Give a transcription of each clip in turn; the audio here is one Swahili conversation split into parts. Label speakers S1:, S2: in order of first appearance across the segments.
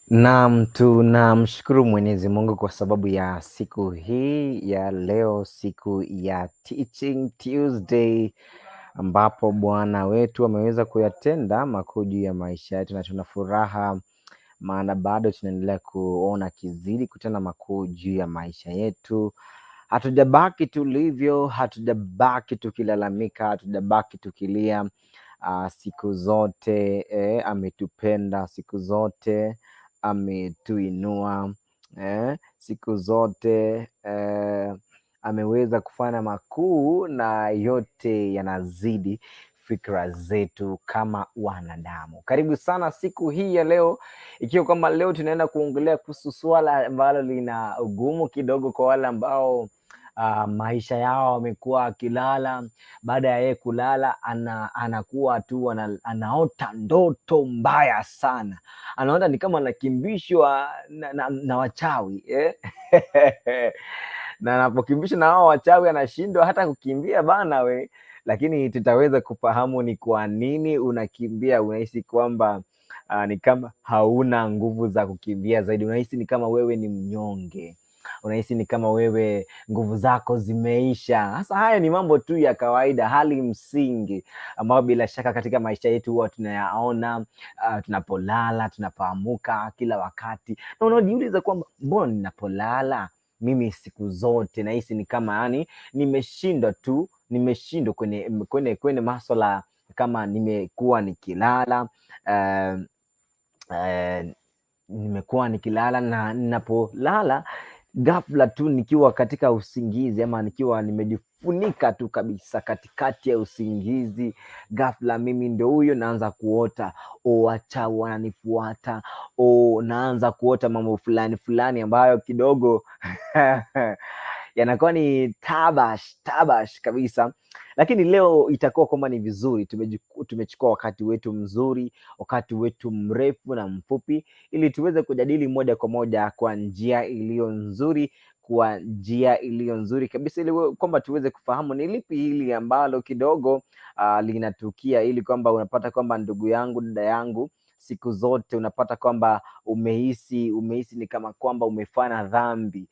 S1: Naam, tunamshukuru Mwenyezi Mungu kwa sababu ya siku hii ya leo, siku ya Teaching Tuesday, ambapo Bwana wetu ameweza kuyatenda makuu juu ya maisha yetu, na tuna furaha maana bado tunaendelea kuona kizidi kutenda makuu juu ya maisha yetu. Hatujabaki tulivyo, hatujabaki tukilalamika, hatujabaki tukilia. Siku zote ametupenda, siku zote ametuinua, siku zote ameweza kufanya makuu, na yote yanazidi fikra zetu kama wanadamu. Karibu sana siku hii ya leo, ikiwa kwamba leo tunaenda kuongelea kuhusu swala ambalo lina ugumu kidogo kwa wale ambao maisha yao wamekuwa akilala. Baada ya yeye kulala anakuwa tu anaota ndoto mbaya sana, anaona ni kama anakimbishwa na wachawi na anapokimbishwa na hao wachawi anashindwa hata kukimbia bana we. Lakini tutaweza kufahamu ni kwa nini unakimbia. Unahisi kwamba ni kama hauna nguvu za kukimbia zaidi, unahisi ni kama wewe ni mnyonge, unahisi ni kama wewe nguvu zako zimeisha. Sasa haya ni mambo tu ya kawaida, hali msingi ambayo bila shaka katika maisha yetu huwa tunayaona tunapolala, tunapoamuka kila wakati, na unajiuliza kwamba mbona ninapolala mimi siku zote nahisi ni kama yani nimeshindwa kwenye masuala kama nimekuwa nikilala nimekuwa nikilala, na ninapolala ghafla tu nikiwa katika usingizi ama nikiwa nimejifunika tu kabisa katikati ya usingizi, ghafla mimi ndio huyo naanza kuota wachawi wananifuata, naanza kuota mambo fulani fulani ambayo kidogo yanakuwa ni tabash kabisa. Lakini leo itakuwa kwamba ni vizuri tumechukua wakati wetu mzuri, wakati wetu mrefu na mfupi, ili tuweze kujadili moja kwa moja kwa njia iliyo nzuri kabisa, ili kwamba tuweze kufahamu ni lipi hili ambalo kidogo linatukia, ili kwamba unapata kwamba ndugu yangu, dada yangu, siku zote unapata kwamba umehisi ni kama kwamba umefanya dhambi.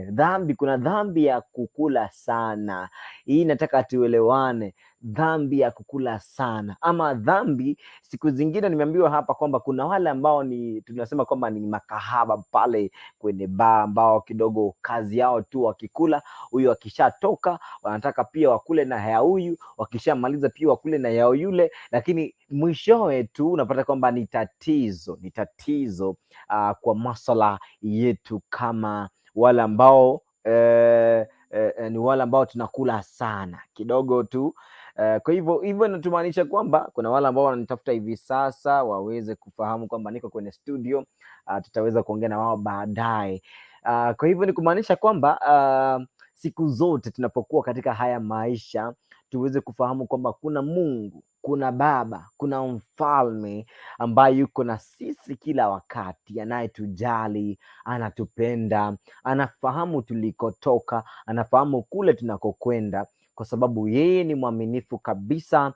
S1: Dhambi, kuna dhambi ya kukula sana. Hii nataka tuelewane, dhambi ya kukula sana ama dhambi. Siku zingine nimeambiwa hapa kwamba kuna wale ambao tunasema kwamba ni makahaba pale kwenye baa, ambao kidogo kazi yao tu wakikula, huyu akishatoka wanataka pia wakule na ya huyu, wakishamaliza pia wakule na ya yule, lakini mwishowe tu unapata kwamba ni tatizo kwa masuala yetu kama wale ambao ni wale ambao tunakula sana kidogo tu. Kwa hivyo inatumaanisha kwamba kuna wale ambao wananitafuta hivi sasa waweze kufahamu kwamba niko kwenye studio. Tutaweza kuongea na wao baadaye. Kwa hivyo ni kumaanisha kwamba siku zote tunapokuwa katika haya maisha tuweze kufahamu kwamba kuna Mungu, kuna Baba, kuna mfalme ambaye yuko na sisi kila wakati, anayetujali, anatupenda, anafahamu tulikotoka, anafahamu kule tunakokwenda, kwa sababu yeye ni mwaminifu kabisa,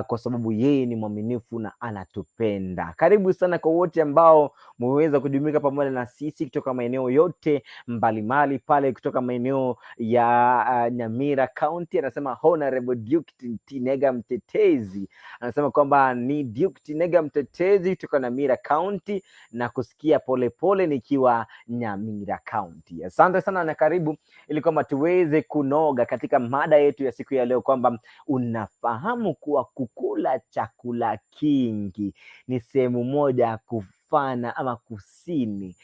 S1: kwa sababu yeye ni mwaminifu na anatupenda. Karibu sana kwa wote ambao mmeweza kujumuika pamoja na sisi kutoka maeneo yote mbalimbali pale, kutoka maeneo ya Nyamira County. Anasema Honorable Duke Tinega Mtetezi, anasema kwamba ni Duke Tinega Mtetezi kutoka Nyamira County, na kusikia polepole nikiwa Nyamira County. Asante sana na karibu, ili kwamba tuweze kunoga katika mada yetu ya siku ya leo, kwamba unafahamu kuwa kukula chakula kingi ni sehemu moja ya kufana ama kusini.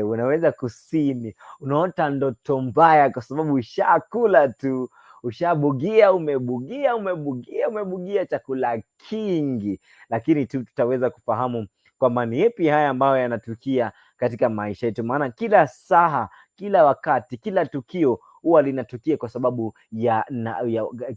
S1: Unaweza kusini, unaota ndoto mbaya kwa sababu ushakula tu, ushabugia, umebugia chakula kingi. Lakini tutaweza kufahamu kwamba ni yapi haya ambayo yanatukia katika maisha yetu, maana kila saha, kila wakati, kila tukio huwa linatukia kwa sababu ya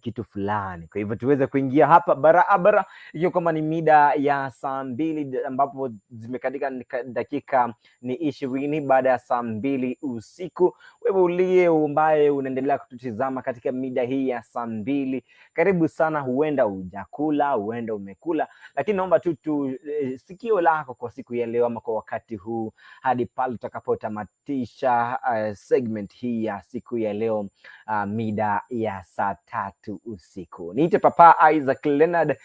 S1: kitu fulani. Kwa hivyo tuweze kuingia hapa barabara, hiyo kama ni mida ya saa 2 ambapo zimekatika dakika ni 20 baada ya saa 2 usiku. Wewe uliye ambaye unaendelea kututizama katika mida hii ya saa 2, karibu sana. Huenda hujakula, huenda umekula, lakini naomba tu sikio lako kwa siku ya leo ama kwa wakati huu hadi pale tutakapotamatisha segment hii ya siku ya leo, mida ya saa 3 usiku. Niite Papa Isaac LENARD,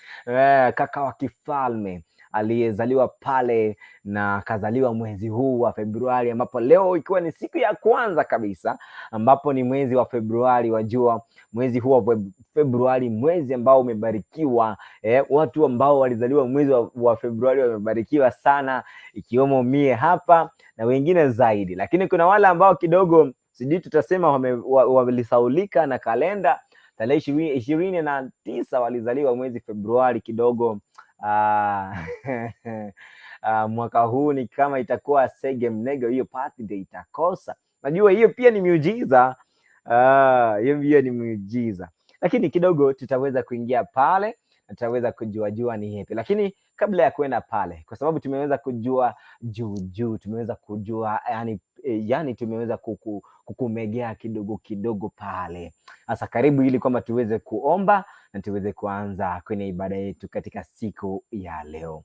S1: kaka wa kifalme aliyezaliwa pale na kazaliwa mwezi huu wa Februari, ambapo leo ikiwa ni siku ya kwanza kabisa ambapo ni mwezi wa Februari. Wajua mwezi huu wa Februari, mwezi ambao umebarikiwa. Watu ambao walizaliwa mwezi wa Februari wamebarikiwa sana, ikiwemo mie hapa na wengine zaidi. Lakini kuna wale ambao kidogo sijui tutasema walisaulika na kalenda. Tarehe 29 walizaliwa mwezi Februari kidogo. Mwaka huu ni kama itakuwa sege mnego, hiyo birthday itakosa. Najua hiyo pia ni miujiza. Hiyo pia ni miujiza. Lakini kidogo tutaweza kuingia pale na tutaweza kujua ni hepi. Lakini kabla ya kwenda pale, kwa sababu tumeweza kujua juu, tumeweza kujua yani tumeweza kukumegea kidogo pale. Sasa karibu ili kwamba tuweze kuomba na tuweze kuanza kwenye ibada yetu katika siku ya leo.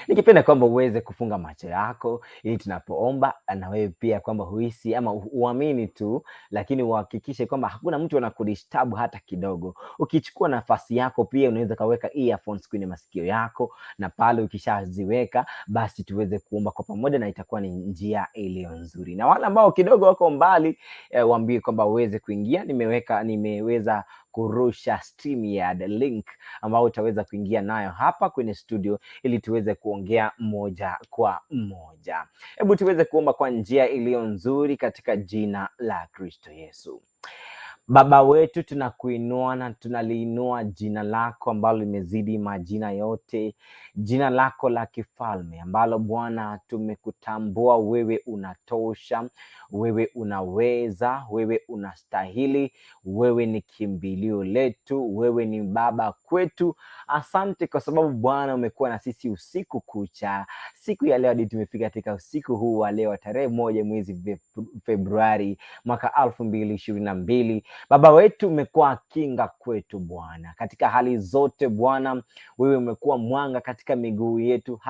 S1: Nikipenda kwamba uweze kufunga macho yako ili tunapoomba na wewe pia kwamba huhisi ama uamini tu, lakini uhakikishe kwamba hakuna mtu anakudisturb hata kidogo. Ukichukua nafasi yako pia unaweza kaweka earphones kwenye masikio yako, na pale ukishaziweka basi tuweze kuomba kwa pamoja na itakuwa ni njia iliyo nzuri. Na wale ambao kidogo wako mbali, waambie kwamba uweze kuingia. Nimeweza kurusha StreamYard link ambao utaweza kuingia nayo hapa kwenye studio ili tuweze kuongea moja kwa moja. Hebu tuweze kuomba kwa njia iliyo nzuri katika jina la Kristo Yesu. Baba wetu, tunakuinua na tunaliinua jina lako ambalo limezidi majina yote, jina lako la kifalme ambalo Bwana tumekutambua wewe unatosha, wewe unaweza, wewe unastahili, wewe ni kimbilio letu, wewe ni baba kwetu. Asante kwa sababu Bwana umekuwa na sisi usiku kucha. Siku ya leo hadi tumefika katika usiku huu wa leo tarehe 1 mwezi Februari mwaka 2022. Baba wetu umekuwa kinga kwetu Bwana katika hali zote. Bwana wewe umekuwa mwanga katika miguu yetu,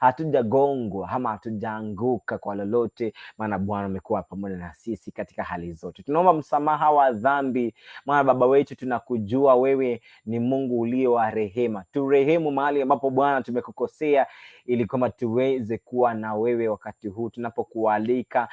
S1: hatujagongwa ama hatujaanguka kwa lolote, maana Bwana umekuwa pamoja na sisi katika hali zote. Tunaomba msamaha wa dhambi, maana Baba wetu tunakujua wewe ni Mungu uliye wa rehema. Turehemu mahali ambapo Bwana tumekukosea, ili kwamba tuweze kuwa na wewe wakati huu tunapokualika,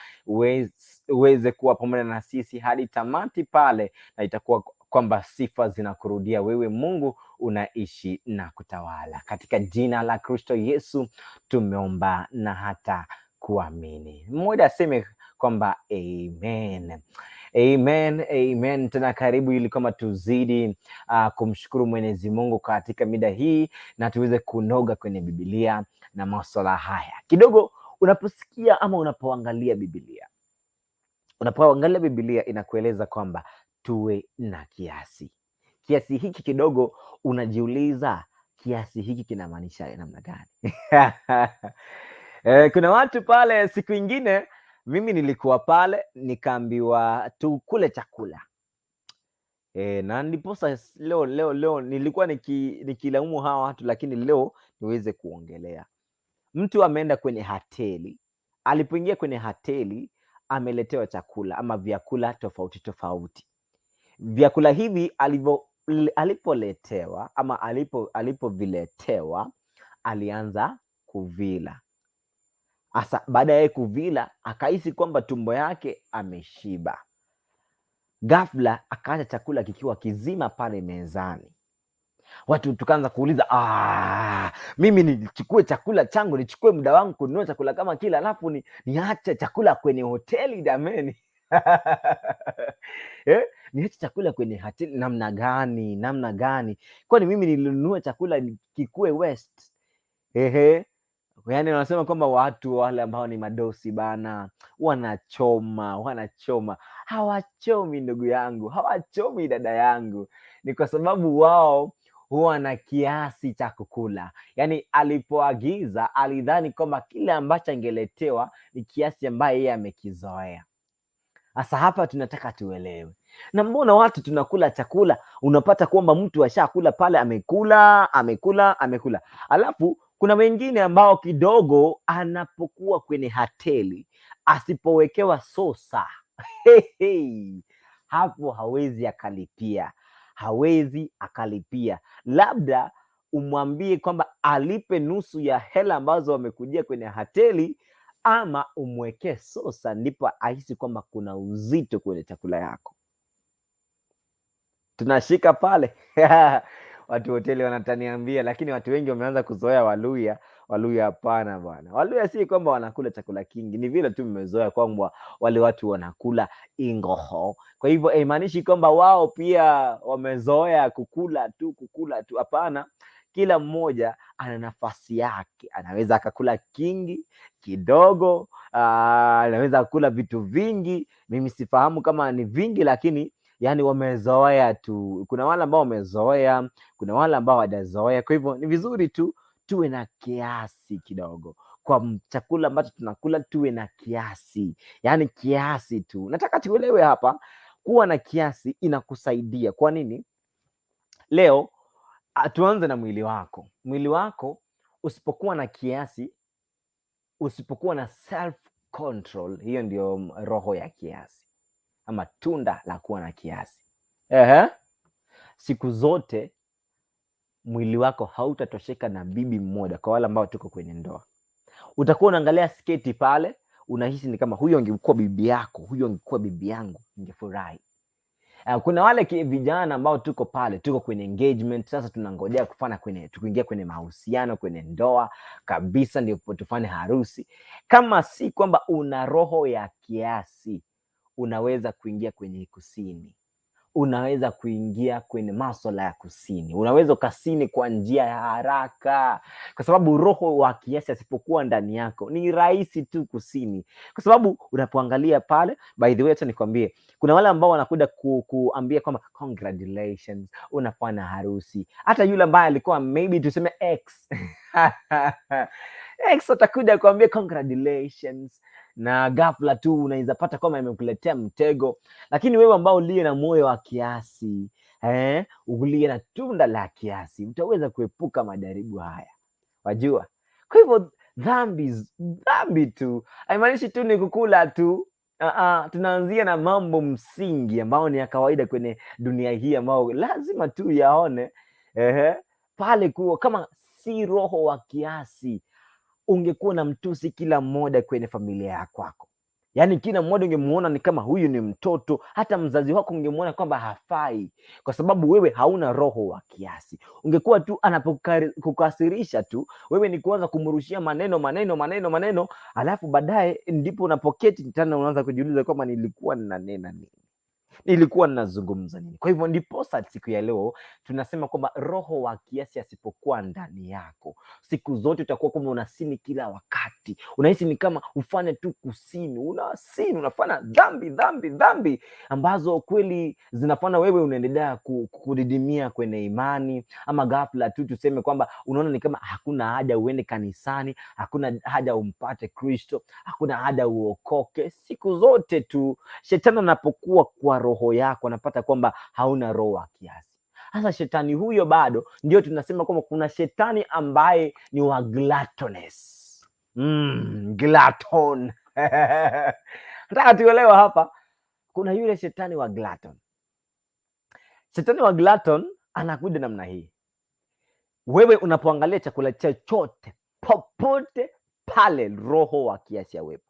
S1: uweze kuwa pamoja na sisi hadi tamati pale, na itakuwa kwamba sifa zinakurudia wewe. Mungu unaishi na kutawala. Katika jina la Kristo Yesu tumeomba na hata kuamini. Mmoja aseme kwamba amen. Amen, amen. Tena karibu ili kama tuzidi kumshukuru Mwenyezi Mungu katika mida hii na tuweze kunoga kwenye Biblia na masuala haya. Kidogo unaposikia ama unapoangalia Biblia inakueleza kwamba tuwe na kiasi. Kiasi hiki kidogo unajiuliza kiasi hiki kinamaanisha namna gani? Kuna watu pale, siku ingine mimi nilikuwa pale nikaambiwa tukule chakula. Na ndiposa leo nilikuwa nikilaumu hawa watu, lakini leo niweze kuongelea. Mtu ameenda kwenye hoteli, alipoingia kwenye hoteli ameletewa chakula ama vyakula tofauti. Vyakula hivi alipoletewa ama alipoviletewa alianza kuvila. Asa baada ya kuvila akahisi kwamba tumbo yake ameshiba. Ghafla akaacha chakula kikiwa kizima pale mezani. Watu tukaanza kuuliza, mimi nichukue chakula changu, nichukue muda wangu kununua chakula kama kile, alafu niache chakula kwenye hoteli dameni? Niache chakula kwenye hoteli namna gani? Kwani mimi nilinunua chakula kikue West? Yaani wanasema kwamba watu wale ambao ni madosi bana wanachoma. Hawachomi ndugu yangu, hawachomi dada yangu. Ni kwa sababu wao huwa na kiasi cha kukula. Yaani alipoagiza alidhani kwamba kile ambacho angeletewa ni kiasi ambaye yeye amekizoea. Sasa hapa tunataka tuelewe. Na mbona watu tunakula chakula, unapata kwamba mtu ashakula pale, amekula. Alafu kuna wengine ambao kidogo anapokuwa kwenye hoteli asipowekewa sosa hapo hawezi akalipia. Labda umwambie kwamba alipe nusu ya hela ambazo wamekujia kwenye hoteli, ama umwekee sosa, ndipo ahisi kwamba kuna uzito kwenye chakula yako. Tunashika pale watu hoteli wanataniambia, lakini watu wengi wameanza kuzoea Waluya. Hapana bwana, Waluya si kwamba wanakula chakula kingi, ni vile tu mmezoea kwamba wale watu wanakula ingoho. Kwa hivyo haimaanishi kwamba wao pia wamezoea kukula tu. Hapana, kila mmoja ana nafasi yake. Anaweza akakula kingi kidogo, anaweza kula vitu vingi. Mimi sifahamu kama ni vingi, lakini yani wamezoea tu. Kuna wale ambao wamezoea, kuna wale ambao hawajazoea. Kwa hivyo ni vizuri tu tuwe na kiasi kidogo kwa chakula ambacho tunakula, tuwe na kiasi, yani kiasi tu. Nataka tuelewe hapa, kuwa na kiasi inakusaidia. Kwa nini? Leo tuanze na mwili wako. Usipokuwa na kiasi, usipokuwa na self control, hiyo ndio roho ya kiasi ama tunda la kuwa na kiasi. Siku zote mwili wako hautatosheka na bibi mmoja. Kwa wale ambao tuko kwenye ndoa, utakuwa unaangalia sketi pale, unahisi ni kama huyo angekuwa bibi yako, huyo angekuwa bibi yangu, ningefurahi. Kuna wale vijana ambao tuko pale, tuko kwenye engagement, sasa tunangojea tukuingia kwenye mahusiano, kwenye ndoa kabisa, ndio tufanye harusi. Kama si kwamba una roho ya kiasi, unaweza kuingia kwenye kusini, unaweza kuingia kwenye masuala ya kusini, unaweza ukasini kwa njia ya haraka, kwa sababu roho wa kiasi asipokuwa ndani yako ni rahisi tu kusini. Kwa sababu unapoangalia pale, by the way, acha nikwambie, kuna wale ambao wanakuja kuambia kwamba congratulations, unafanya harusi. Hata yule ambaye alikuwa maybe tuseme ex atakuja kuambia congratulations, na ghafla tu unaweza pata kama imekuletea mtego. Lakini wewe ambao uliye na moyo wa kiasi, uliye na tunda la kiasi, utaweza kuepuka majaribu haya, wajua. Kwa hivyo dhambi tu haimaanishi tu ni kukula tu. Tunaanzia na mambo msingi ambao ni ya kawaida kwenye dunia hii, ambao lazima tu yaone pale. Kuwa kama si roho wa kiasi, ungekuwa na mtusi kila mmoja kwenye familia ya kwako. Yaani kila mmoja ungemuona ni kama huyu ni mtoto. Hata mzazi wako ungemuona kwamba hafai, kwa sababu wewe hauna roho wa kiasi. Ungekuwa tu anapokukasirisha tu, wewe ni kuanza kumrushia maneno, alafu baadaye ndipo unapoketi tena unaanza kujiuliza kwamba nilikuwa ninanena nini, nilikuwa ninazungumza nini? Kwa hivyo ndiposa siku ya leo tunasema kwamba roho wa kiasi asipokuwa ndani yako, siku zote utakuwa kama unasini kila wakati. Unahisi ni kama ufanye tu kusini, unafanya dhambi ambazo kweli zinafanya wewe unaendelea kudidimia kwenye imani. Ama ghafla tu tuseme kwamba unaona ni kama hakuna haja uende kanisani, hakuna haja umpate Kristo, hakuna haja uokoke. Siku zote tu shetani anapokuwa kwa roho yako, anapata kwamba hauna roho wa kiasi. Sasa shetani huyo bado ndio tunasema kwamba kuna shetani ambaye ni wa gluttonous. Glutton. Nataka tuelewe hapa, kuna yule shetani wa glutton. Shetani wa glutton anakuja namna hii. Wewe unapoangalia chakula chochote popote pale, roho wa kiasi awepo.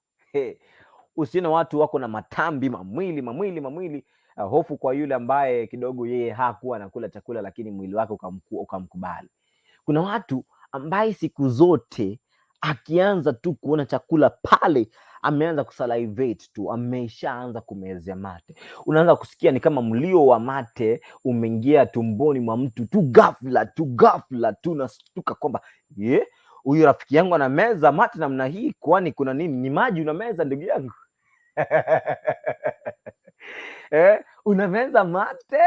S1: Usione watu wako na matambi mamwili. Hofu kwa yule ambaye kidogo yeye hakuwa anakula chakula, lakini mwili wake ukamkubali. Kuna watu ambaye siku zote akianza tu kuona chakula pale, ameanza kusalivate tu, ameshaanza kumezea mate. Unaanza kusikia ni kama mlio wa mate umeingia tumboni mwa mtu tu ghafla tu, nastuka kwamba huyu rafiki yangu anameza mate namna hii, kwani kuna nini? Ni maji unameza ndugu yangu? Unameza mate,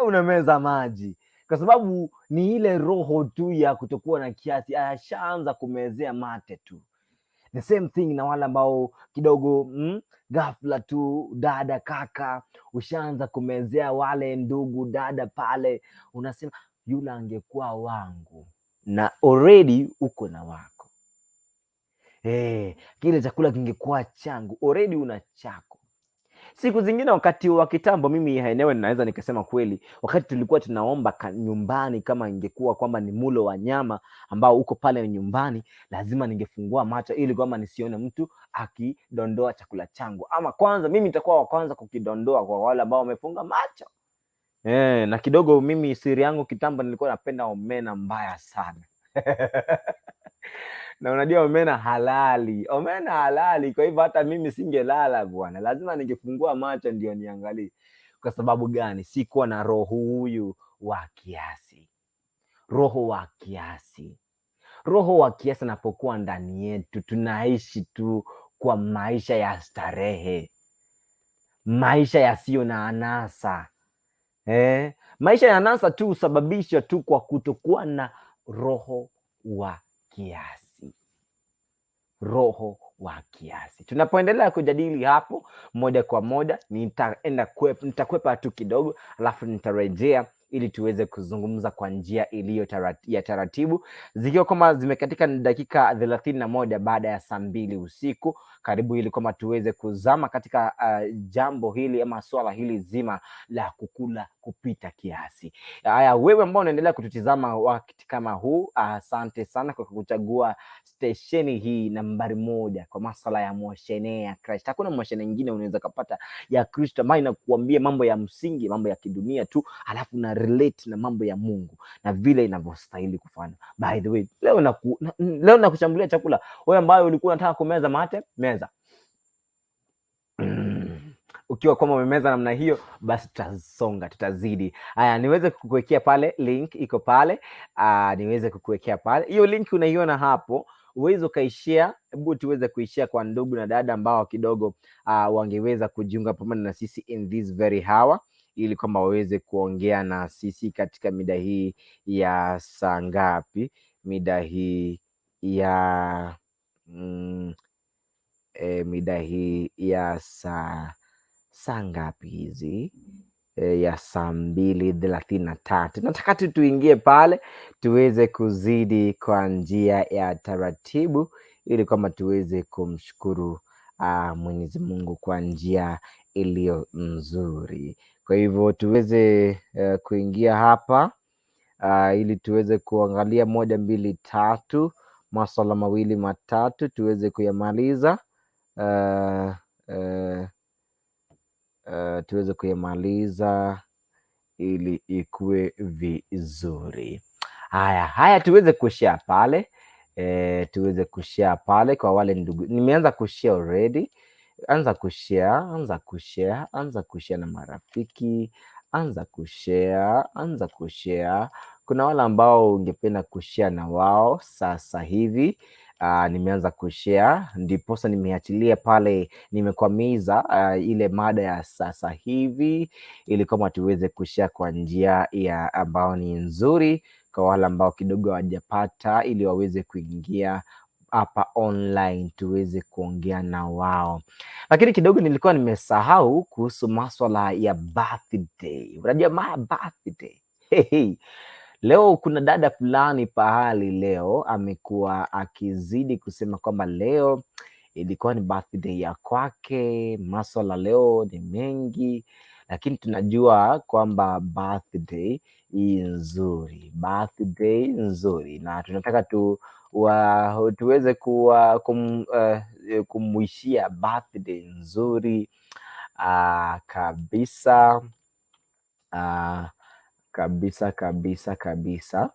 S1: unameza maji, kwa sababu ni ile roho tu ya kutokuwa na kiasi, ashaanza kumezea mate tu. The same thing na wale ambao kidogo ghafla tu, dada kaka, ushaanza kumezea wale ndugu dada pale, unasema yule angekuwa wangu, na already uko na wako. Kile chakula kingekuwa changu, already una chako. Siku zingine wakati wa kitambo, mimi enyewe ninaweza nikasema kweli, wakati tulikuwa tunaomba nyumbani, kama ingekuwa kwamba ni mulo wa nyama ambao uko pale nyumbani, lazima ningefungua macho ili kwamba nisione mtu akidondoa chakula changu, ama kwanza mimi nitakuwa wa kwanza kukidondoa kwa wale ambao wamefunga macho. Na kidogo mimi siri yangu kitambo, nilikuwa napenda omena mbaya sana. Na unajua omena halali, kwa hivyo hata mimi singelala bwana, lazima ningefungua macho ndio niangalie. Kwa sababu gani? Sikuwa na roho huyu wa kiasi. Roho wa kiasi anapokuwa ndani yetu, tunaishi tu kwa maisha ya starehe, maisha yasiyo na anasa. Maisha ya anasa tu husababishwa tu kwa kutokuwa na roho wa kiasi. Roho wa kiasi. Tunapoendelea kujadili hapo moja kwa moja, nitakwepa tu kidogo, alafu nitarejea ili tuweze kuzungumza kwa njia iliyo ya taratibu, zikiwa kama zimekatika dakika 31 baada ya saa 2 usiku. Karibu ili kama tuweze kuzama katika jambo hili ama swala hili zima la kukula kupita kiasi. Haya, wewe ambao unaendelea kututizama wakati kama huu, asante sana kwa kuchagua stesheni hii nambari 1 kwa masala ya moshene ya Kristo. Hakuna moshene nyingine unaweza kupata ya Kristo ambayo inakuambia mambo ya msingi, mambo ya kidunia tu, alafu na relate na mambo ya Mungu na vile inavyostahili kufanya. By the way, leo nakushambulia chakula. Wewe ambaye ulikuwa unataka kumeza mate, meza. Ukiwa kama umemeza namna hiyo, basi tutasonga, tutazidi. Haya, niweze kukuwekea pale link, iko pale. Niweze kukuwekea pale hiyo link, unaiona hapo, uweze ukaishare. Hebu tuweze kuishare kwa ndugu na dada ambao kidogo wangeweza kujiunga pamoja na sisi in this very hour, ili kwamba waweze kuongea na sisi katika mida hii ya saa ngapi? Mida hii ya mida hii ya saa ngapi hizi? Ya saa 2:33. Nataka tu tuingie pale tuweze kuzidi kwa njia ya taratibu, ili kwamba tuweze kumshukuru Mwenyezi Mungu kwa njia iliyo nzuri. Kwa hivyo tuweze kuingia hapa ili tuweze kuangalia 1, 2, 3 maswala 2 matatu tuweze kuyamaliza. Tuweze kuyamaliza ili ikue vizuri. Haya tuweze kushare pale, tuweze kushare pale kwa wale ndugu. Nimeanza kushare already. Anza kushare na marafiki, anza kushare. Kuna wale ambao ungependa kushare na wao sasa hivi. Nimeanza kushare, ndiposa nimeachilia pale, nimekwamiza ile mada ya sasa hivi, ili kama tuweze kushare kwa njia ya ambao ni nzuri, kwa wale ambao kidogo hawajapata, ili waweze kuingia hapa online tuweze kuongea na wao. Lakini kidogo nilikuwa nimesahau kuhusu maswala ya birthday. Unajua birthday. Leo kuna dada fulani pahali leo amekuwa akizidi kusema kwamba leo ilikuwa ni birthday ya kwake. Maswala leo ni mengi, lakini tunajua kwamba birthday nzuri, na tunataka tuweze kumwishia birthday nzuri kabisa.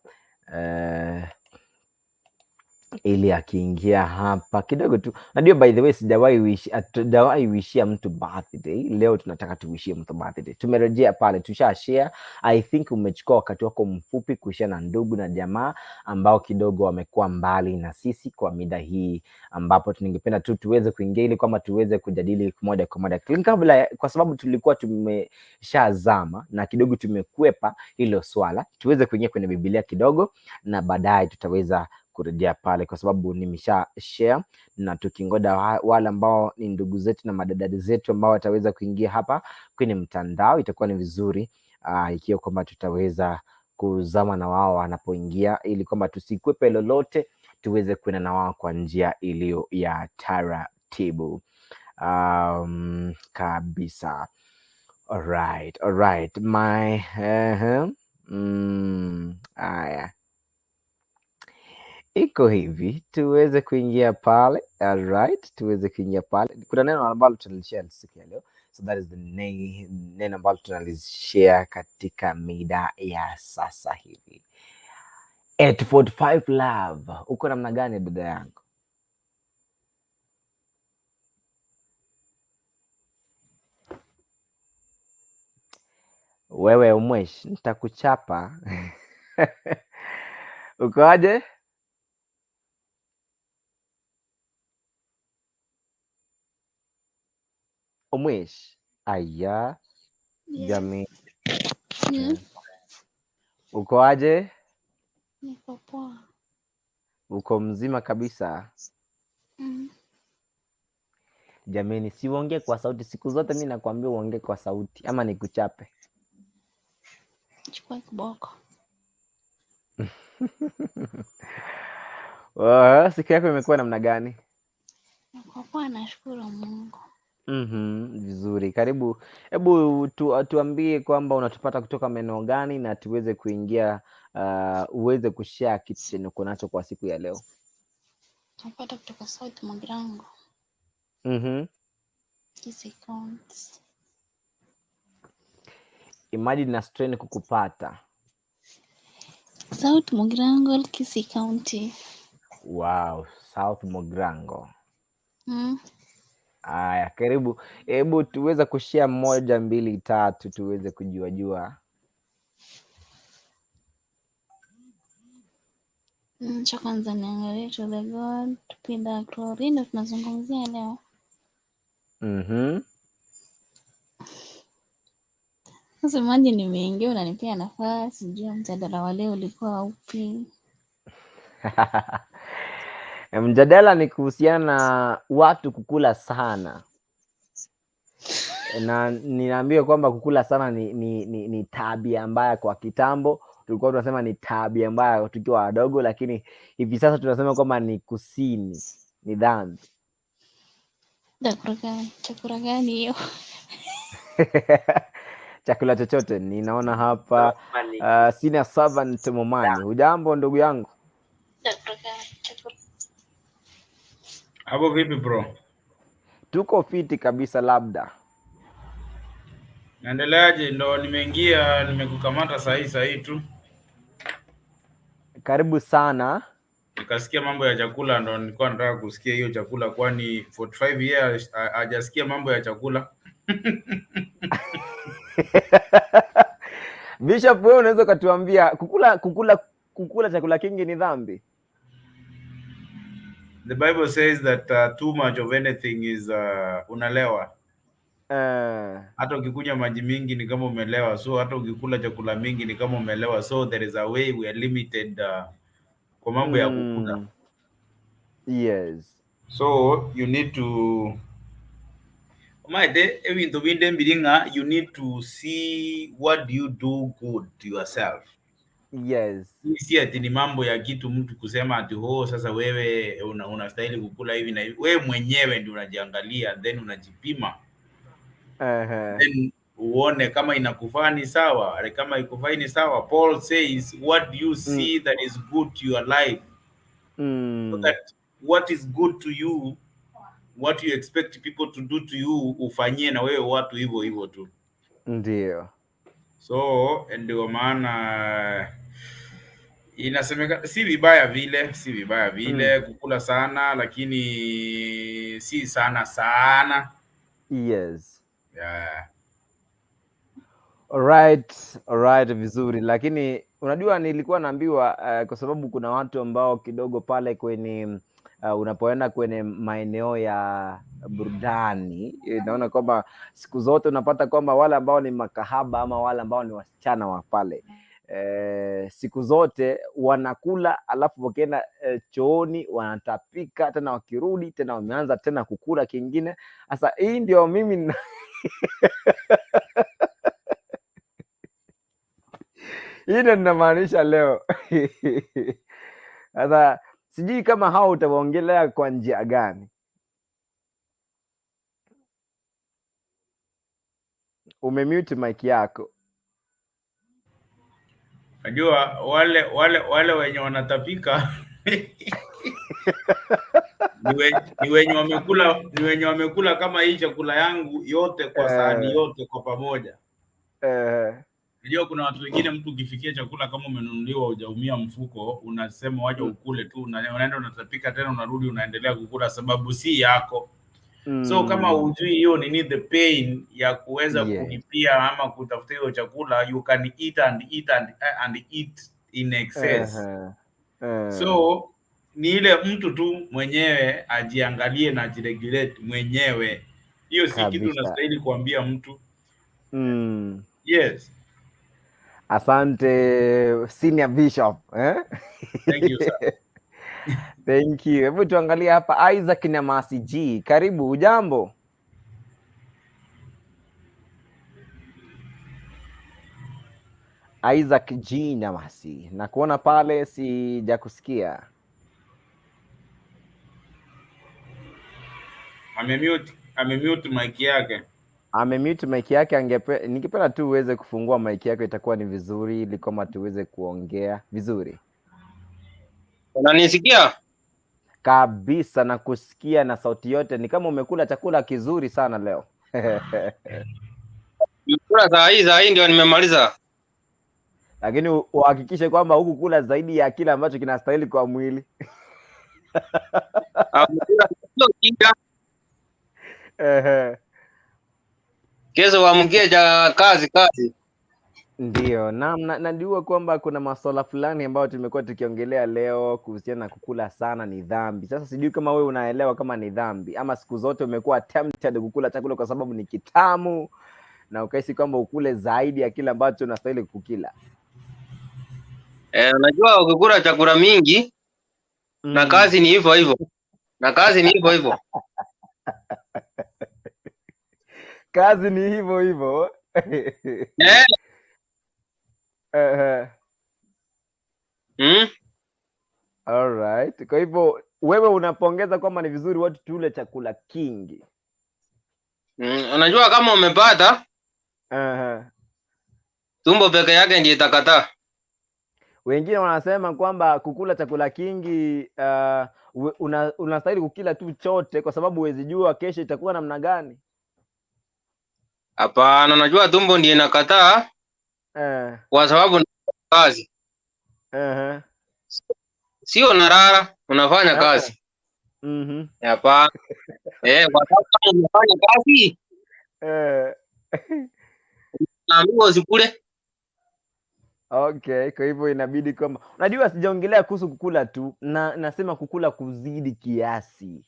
S1: ili akiingia hapa kidogo tu. Najua by the way hatujawahi wishia mtu birthday. Leo tunataka tuwishie mtu birthday. Tumerejea pale, tusha share. I think umechukua wakati wako mfupi kushia na ndugu na jamaa ambao kidogo wamekuwa mbali na sisi kwa mida hii, ambapo tuningependa tu tuweze kuingia ili kwamba tuweze kujadili moja kwa moja kabla, kwa sababu tulikuwa tumeshazama na kidogo tumekwepa hilo swala, tuweze kuingia kwenye Biblia kidogo na baadaye tutaweza kurejea pale, kwa sababu nimesha share na tukingoda wale ambao ni ndugu zetu na madadadi zetu ambao wataweza kuingia hapa kwenye mtandao, itakuwa ni vizuri ikiwa kwamba tutaweza kuzama na wao wanapoingia, ili kwamba tusikwepe lolote, tuweze kuenda na wao kwa njia iliyo ya taratibu kabisa. Alright my haya iko hivi, tuweze kuingia pale. Alright, tuweze kuingia pale. Kuna neno ambalo tunalishare siku ya leo, so that is the neno ambalo tunalishare katika mida ya sasa hivi. 845 love. Uko namna gani dada yangu? Wewe umwesh, nitakuchapa. Uko aje? Umwesh. Aya. Jamii. Uko aje?
S2: Niko poa.
S1: Uko mzima kabisa? Jameni, si uongee kwa sauti siku zote. Mimi nakwambia uongee kwa sauti ama nikuchape?
S2: Chukua kiboko.
S1: Siku yako imekuwa namna gani?
S2: Niko poa, nashukuru Mungu.
S1: Vizuri. Karibu. Hebu tuambie kwamba unatupata kutoka maeneo gani na tuweze kuingia uweze kushare kitu chenye uko nacho kwa siku ya leo.
S2: Napata kutoka South Mugrango. Kiasi County.
S1: Imagine na strain kukupata.
S2: South Mugrango, Kiasi County.
S1: Wow, South Mugrango. Aya, karibu. Hebu tuweze kushare 1, 2, 3 tuweze kujua.
S2: Cha kwanza niangalie to the God, tupenda glory, ndio tunazungumzia leo. Sasa maji nimeingia, unanipea nafasi, sijui mjadala wa leo ulikuwa upi?
S1: Mjadala ni kuhusiana na watu kukula sana. Na ninaambiwa kwamba kukula sana ni tabia mbaya. Kwa kitambo tulikuwa tunasema ni tabia mbaya tukiwa wadogo, lakini hivi sasa tunasema kwamba ni kusini, ni dhambi.
S2: Chakula gani hiyo?
S1: Chakula chochote. Ninaona hapa sina servant Momani. Hujambo ndugu yangu?
S3: Hapo vipi bro?
S1: Tuko fiti kabisa. Labda
S3: naendeleaje? Ndo nimeingia, nimekukamata sahi tu.
S1: Karibu sana.
S3: Nikasikia mambo ya chakula, ndo nilikuwa nataka kusikia hiyo chakula, kwani 45 years hajasikia mambo ya chakula.
S1: Bishop, wewe unaweza ukatuambia kukula chakula kingi ni dhambi?
S3: The Bible says that too much of anything is unalewa. Hata ukikunywa maji mingi ni kama umelewa, so hata ukikula chakula mingi ni kama umelewa. So there is a way we are limited kwa mambo ya kukula.
S1: Yes.
S3: So you need to you need to see what do you do good to yourself.
S1: Yes.
S3: Si ati ni mambo ya kitu mtu kusema ati sasa wewe unastahili kukula hivi na hivi. Wewe mwenyewe ndio unajiangalia, then unajipima. Then uone kama inakufaa ni sawa, kama ikufai ni sawa. Paul says what do you see that is good to your life, so that what is good to you, what you expect people to do to you, ufanyie na wewe watu hivyo tu.
S1: Ndio.
S3: So ndio maana Inasemekana si vibaya vile kukula sana, lakini si sana.
S1: Yes.
S3: Yeah.
S1: Alright, vizuri. Lakini unajua nilikuwa naambiwa kwa sababu kuna watu ambao kidogo pale kwenye unapoenda kwenye maeneo ya burudani, naona kwamba siku zote unapata kwamba wale ambao ni makahaba ama wale ambao ni wasichana wa pale siku zote wanakula, alafu wakienda chooni wanatapika tena, wakirudi tena wameanza tena kukula kingine. Sasa hii ndio mimi hii ndio ninamaanisha leo. Sasa sijui kama hao utawaongelea kwa njia gani. Umemute mic yako.
S3: Najua wale wenye wanatapika ni wenye wamekula kama hii chakula yangu yote kwa sahani yote kwa pamoja. Najua kuna watu wengine, mtu ukifikia chakula kama umenunuliwa hujaumia mfuko, unasema waje ukule tu, unaenda unatapika tena unarudi unaendelea kukula, sababu si yako. So kama hujui hiyo nini the pain ya kuweza kulipia ama kutafuta hiyo chakula, you can eat and eat in excess. So ni ile mtu tu mwenyewe ajiangalie na ajiregulate mwenyewe. Hiyo si kitu unastahili kuambia mtu. Yes.
S1: Asante Senior Bishop.
S3: Thank you sir.
S1: Thank you. Hebu tuangalie hapa Isaac na Masi G. Karibu, ujambo? Isaac G na Masi. Na kuona pale sijakusikia.
S3: Amemute mic yake.
S1: Amemute mic yake, ningependa tu uweze kufungua mic yako, itakuwa ni vizuri ili kama tuweze kuongea vizuri.
S4: Unanisikia?
S1: Kabisa, na kusikia na sauti yote. Ni kama umekula chakula kizuri sana leo.
S4: Nimekula saa hii ndio nimemaliza.
S1: Lakini uhakikishe kwamba hukukula zaidi ya kile ambacho kinastahili kwa mwili.
S4: Kesho waamkie kazi.
S1: Ndio, najua kwamba kuna masuala fulani ambayo tumekuwa tukiongelea leo kuhusiana na kukula sana ni dhambi. Sasa sijui kama wewe unaelewa kama ni dhambi ama siku zote umekuwa tempted kukula chakula kwa sababu ni kitamu na ukahisi kwamba ukule zaidi ya kile ambacho unastahili kukila.
S4: Unajua ukikula chakula mingi na kazi ni hivyo hivyo.
S1: Kazi ni hivyo hivyo. Alright. Kwa hivyo wewe unapongeza kwamba ni vizuri watu tule chakula kingi.
S4: Unajua kama umepata tumbo peke yake ndiye itakataa.
S1: Wengine wanasema kwamba kukula chakula kingi unastahili kukila tu chote kwa sababu huwezi jua kesho itakuwa namna gani.
S4: Hapana, unajua tumbo ndiye inakataa kwa sababu kazi. Sio unalala, unafanya kazi. Hapana. Kwa sababu unafanya kazi. Naambiwa usikule.
S1: Okay, kwa hivyo inabidi kwamba unajua sijaongelea kuhusu kukula tu, nasema kukula kuzidi kiasi.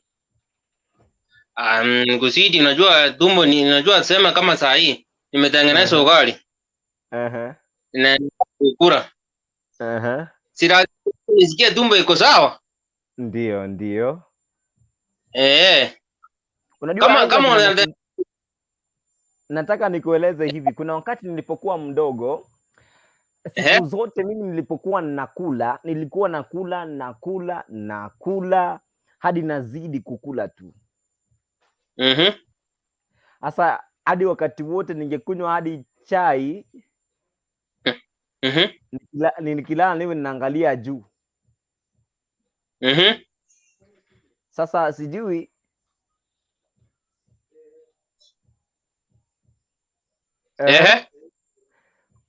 S4: Kuzidi, unajua tumbo ni unajua sema kama saa hii nimetengeneza ugali. Na kukula. Sira nisikie tumbo iko sawa?
S1: Ndio.
S4: Unajua kama
S1: nataka nikueleze hivi, kuna wakati nilipokuwa mdogo siku zote mimi nilipokuwa nakula, nilikuwa nakula hadi nazidi kukula tu. Sasa hadi wakati wote ningekunywa hadi chai. Nikilala niwe ninaangalia juu. Sasa sijui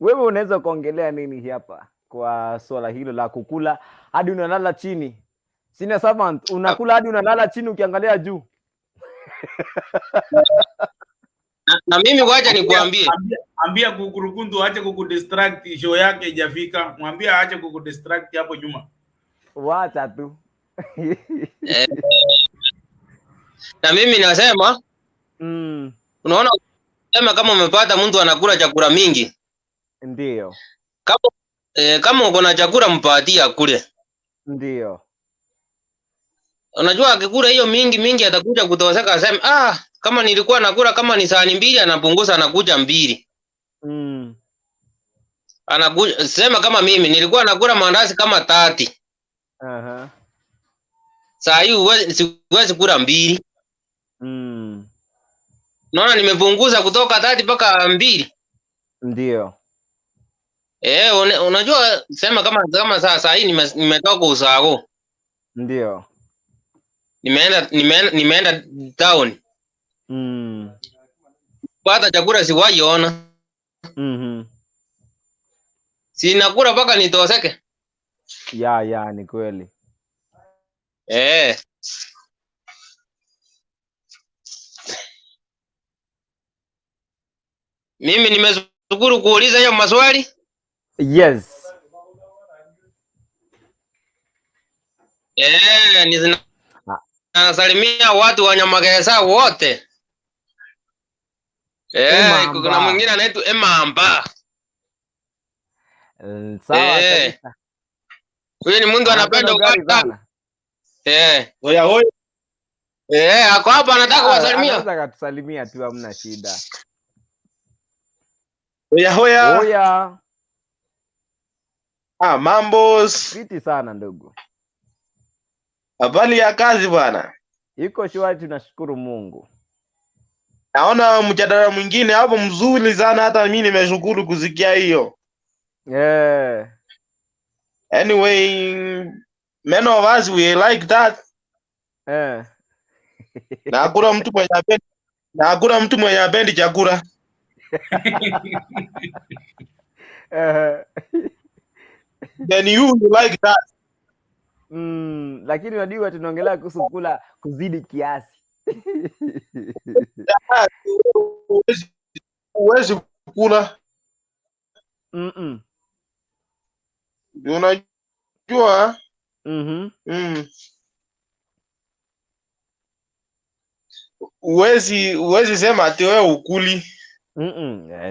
S1: wewe unaweza kuongelea nini hapa kwa swala hilo la kukula hadi unalala chini. Sina servant, unakula hadi unalala chini ukiangalia juu.
S4: Na mimi wacha nikuambie.
S3: Ambia kukurukundu aache kukudistract, show yake haijafika. Mwambie aache kukudistract hapo nyuma.
S1: Wacha tu.
S4: Na mimi nasema unaona kama umepata mtu anakula chakula mingi.
S1: Ndio.
S4: Kama uko na chakula mpatie akule.
S1: Ndio. Unajua
S4: akikula hiyo mingi atakuja kutoseka aseme kama nilikuwa nakula kama ni sahani 2 anapunguza anakuja 2. Anakuja sema kama mimi nilikuwa nakula mandazi kama 30. Saa hii siwezi kula 2. Naona nimepunguza kutoka 30 mpaka 2.
S1: Ndio.
S4: Unajua sema kama saa hii nimetoka usago.
S1: Ndio.
S4: Nimeenda town. Pata chakula siwaiona. Sinakula mpaka nitoseke.
S1: Ya ni kweli.
S4: Mimi nimeshukuru kuuliza hiyo maswali.
S1: Yes.
S4: Nasalimia watu wa Nyamagesa wote. Kuna mwingine anaitwa Emamba.
S1: Sawa kabisa.
S4: Huyu ni mtu anapenda ugali sana.
S3: Hoya.
S4: Ako hapa anataka kuwasalimia.
S1: Anataka kutusalimia tu, hamna shida.
S5: Hoya. Mambo.
S1: Fiti sana ndugu.
S5: Habari ya kazi bwana?
S1: Iko shwari, tunashukuru Mungu.
S5: Naona mjadala mwingine hapo mzuri sana, hata mimi nimeshukuru kusikia hiyo. Anyway, many of us we like that. Na hakuna mtu mwenye apendi chakula. Then you like that.
S1: Lakini unajua tunaongelea kuhusu kula kuzidi kiasi.
S5: Uwezi kula. Unajua? Uwezi sema ati wewe ukuli.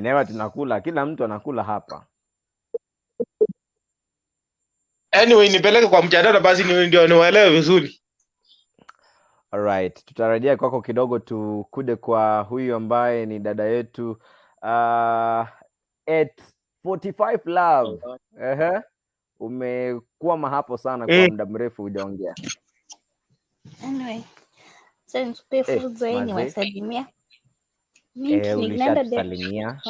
S1: Newa tunakula, kila mtu anakula hapa.
S5: Anyway, nipeleke kwa mjadala basi ndio niwaelewe vizuri.
S1: Alright, tutarejea kwako kidogo, tukude kwa huyu ambaye ni dada yetu at 45 love. Umekuwa hapo sana kwa muda mrefu hujaongea.
S2: Anyway, since people zaini wasalimia. Mimi ninaenda
S1: salimia.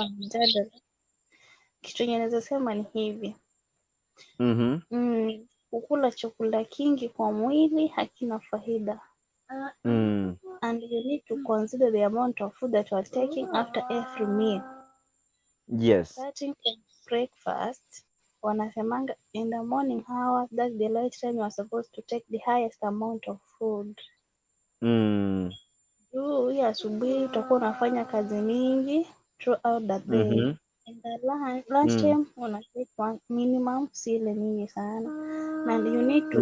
S2: Kitu ninaweza sema ni hivi. Kukula chakula kingi kwa mwili hakina faida. And you need to consider the amount of food that you are taking after every meal.
S1: Yes.
S2: Starting from breakfast, wanasemanga in the morning hours, that's the right time you are supposed to take the highest amount of food. Hii asubuhi utakuwa unafanya kazi mingi throughout the day. In the lunch time, una take one minimum, sile mingi sana. And you need to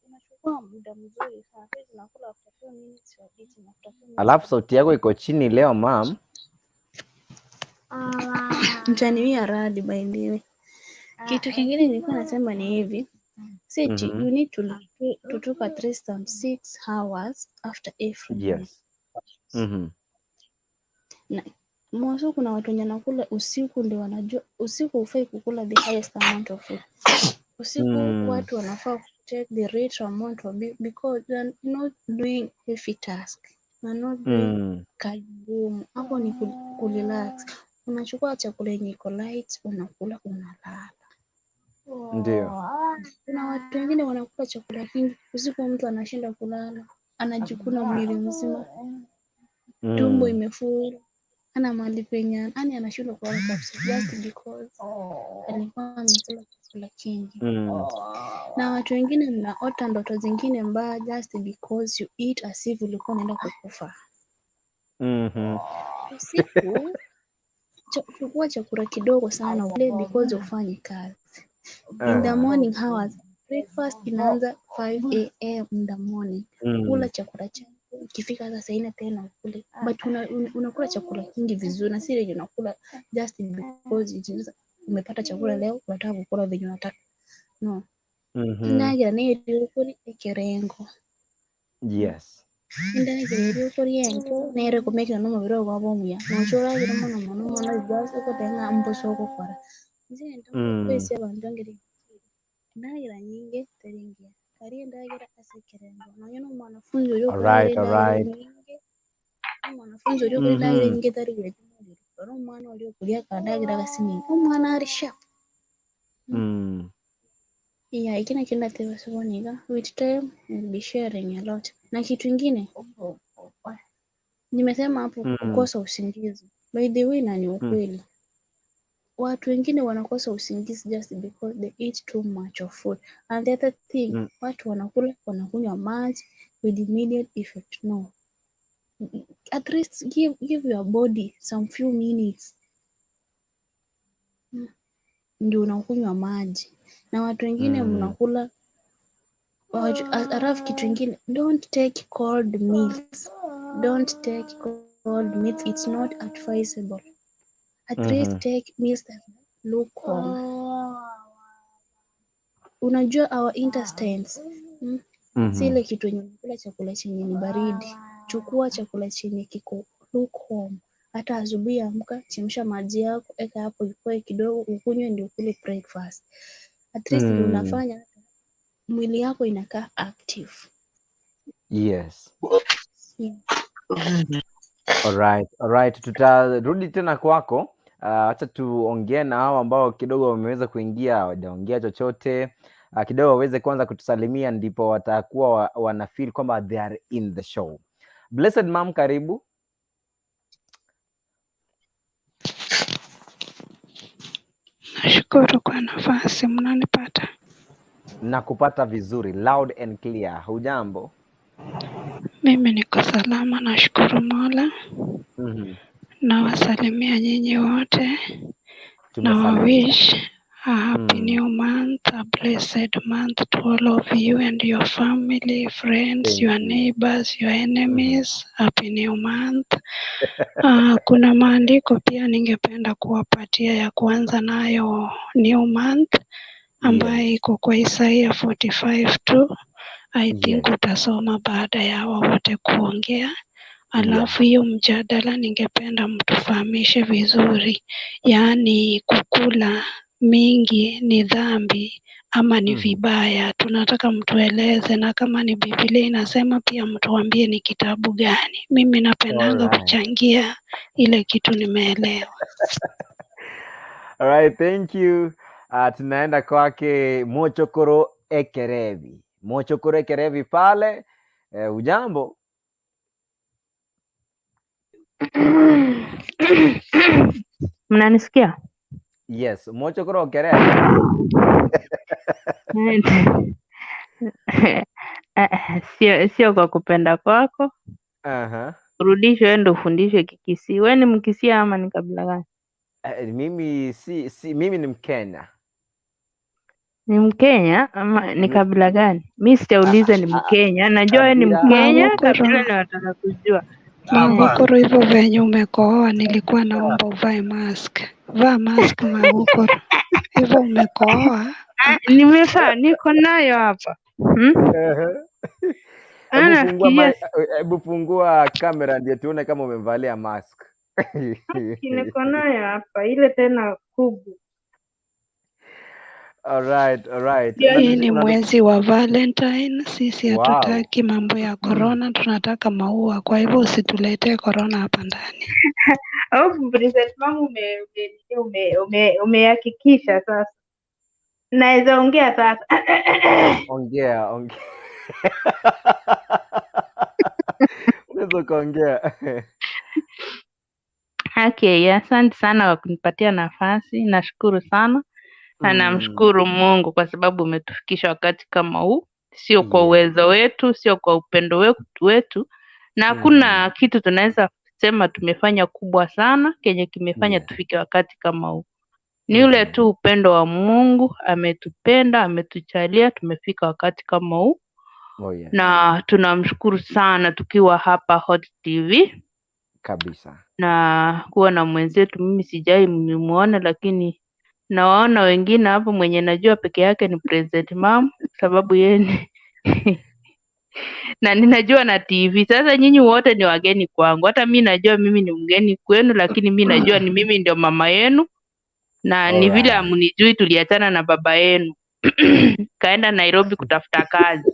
S2: unachukua muda mzuri sana. Unakula after 2 minutes or eating after 2 minutes.
S1: Alafu sauti yako iko chini leo ma'am.
S2: Mtaniwia radi by the way. Kitu kingine nilikuwa nasema ni hivi. You need to took at least 6 hours after every meal.
S1: Yes.
S2: Na mwanzo kuna watu wenye nakula usiku ndio wanajua usiku hufai kukula the highest amount of food. Usiku watu wanafaa take the right amount of it because they are not doing heavy task. They are not doing kazi ngumu. Hapo ni kurelax. Unachukua chakula yenye iko light, unakula unalala.
S1: Ndio.
S2: Kuna watu wengine wanakula chakula kingi usiku, mtu anashinda kulala, anajikuna mwili mzima. Tumbo imefura. ana mahali penye yani anashindwa kulala kabisa just because alikuwa amekula chakula kingi. Na watu wengine mnaota ndoto zingine mbaya just because you eat as if ulikuwa unaenda kukufa. Usiku chukua chakula kidogo sana ule because ufanye kazi. In the morning hours, breakfast inaanza 5 am in the morning. Kula chakula chako ikifika saa 4 tena ukule. But unakula chakula kingi vizuri na si ile unakula just because umepata chakula leo unataka kukula vile unataka. No. Ndagira nero kuri ekerengo.
S1: Yes.
S2: Ndagira kuri ento nero kumekira no mubiro gwa bomuya. Nochora gira mono just ko tenga mboso ko kwara. Nje ndo kwese abantu ngiri. Ndagira nyinge teringia. Kari ndagira asekerengo. Noyo mwanafunzi uri ndagira nyinge. Mwanafunzi uri ndagira nyinge tari gwe. Ro mwana uri kulia kandagira gasini. Umwana ari sharp. Yeah, ikina kila tewa saboniga. With time we'll be sharing a lot. Na kitu ingine nimesema hapo kukosa usingizi. By the way na ni ukweli. Watu wengine wanakosa usingizi just because they eat too much of food. And the other thing, watu wanakunywa maji with immediate effect. No. At least give your body some few minutes. Ndio unakunywa maji. Na watu wengine mnakula alafu kitu kingine, don't take cold meals. Don't take cold meals. It's not advisable. At least take meals that look warm. Unajua our intestines. Sile kitu yenye kula chakula chenye ni baridi. Chukua chakula chenye kiko lukewarm. Hata asubuhi amka, chemsha maji yako, eka hapo ipoe kidogo, ukunywe ndio ukule breakfast. At least unafanya mwili yako inakaa active.
S1: Yes. Yeah. Alright. Tutarudi tena kwako. Acha tuongee na hao ambao kidogo wameweza kuingia, hawajaongea chochote. Kidogo waweze kwanza kutusalimia ndipo watakuwa wana feel kwamba they are in the show. Blessed Mom, karibu.
S6: Nashukuru kwa nafasi, mnanipata?
S1: Nakupata vizuri, loud and clear. Hujambo?
S6: Mimi niko salama, nashukuru Mola. Nawasalimia nyinyi wote. Na wish a happy new month, a blessed month to all of you and your family, friends, your neighbors, your enemies. Happy new month. Kuna maandiko pia ningependa kuwapatia ya kuanza nayo new month ambayo iko kwa Isaiah 45:2. I think utasoma baada ya wote kuongea. Alafu hiyo mjadala ningependa mtufahamishe vizuri. Yaani kukula mingi ni dhambi ama ni vibaya. Tunataka mtueleze, na kama ni Biblia inasema pia mtuambie ni kitabu gani. Mimi napendanga kuchangia ile kitu nimeelewa.
S1: Alright, thank you. Tunaenda kwake Mochokoro Ekerevi. Mochokoro Ekerevi pale. Ujambo?
S7: Mnanisikia?
S1: Yes, Mochokoro Ekerevi.
S7: Sio kwa kupenda kwako. Rudishwe wewe ndio ufundishwe Kikisi. Wewe ni Mkisi ama ni kabila gani?
S1: Mimi ni Mkenya.
S7: Ni Mkenya ama ni kabila gani? Mimi sitauliza ni Mkenya. Najua wewe ni Mkenya, kabila nataka kujua.
S6: Magukuru hivyo venye umekohoa nilikuwa naomba uvae mask. Vaa mask Magukuru. Hivyo umekohoa.
S7: Nimevaa, niko nayo hapa.
S1: Hebu fungua kamera ndio tuone kama umevalia mask.
S7: Niko nayo hapa, ile tena kubwa.
S1: Alright.
S6: Hii ni mwezi wa Valentine. Sisi hatutaki mambo ya corona, tunataka maua. Kwa hivyo usituletee corona hapa ndani.
S7: Au president wangu umehakikisha sasa. Naweza ongea sasa.
S1: Ongea. Unaweza kuongea.
S7: Okay, asante sana kwa kunipatia nafasi. Nashukuru sana. Na namshukuru Mungu kwa sababu umetufikisha wakati kama huu. Sio kwa uwezo wetu, sio kwa upendo wetu. Na hakuna kitu tunaweza sema tumefanya kubwa sana kenye kimefanya tufike wakati kama huu. Ni ule tu upendo wa Mungu, ametupenda, ametujalia tumefika wakati kama huu. Na tunamshukuru sana tukiwa hapa Hot TV.
S1: Kabisa.
S7: Na kuwa na mwenzetu mimi sijai nimuona, lakini nawaona wengine hapo. Mwenye najua peke yake ni President Mom sababu yeye na ninajua na TV. Sasa nyinyi wote ni wageni kwangu. Hata mimi najua mimi ni mgeni kwenu, lakini mimi najua ni mimi ndio mama yenu. Na ni vile hamunijui, tuliachana na baba yenu. Kaenda Nairobi kutafuta kazi.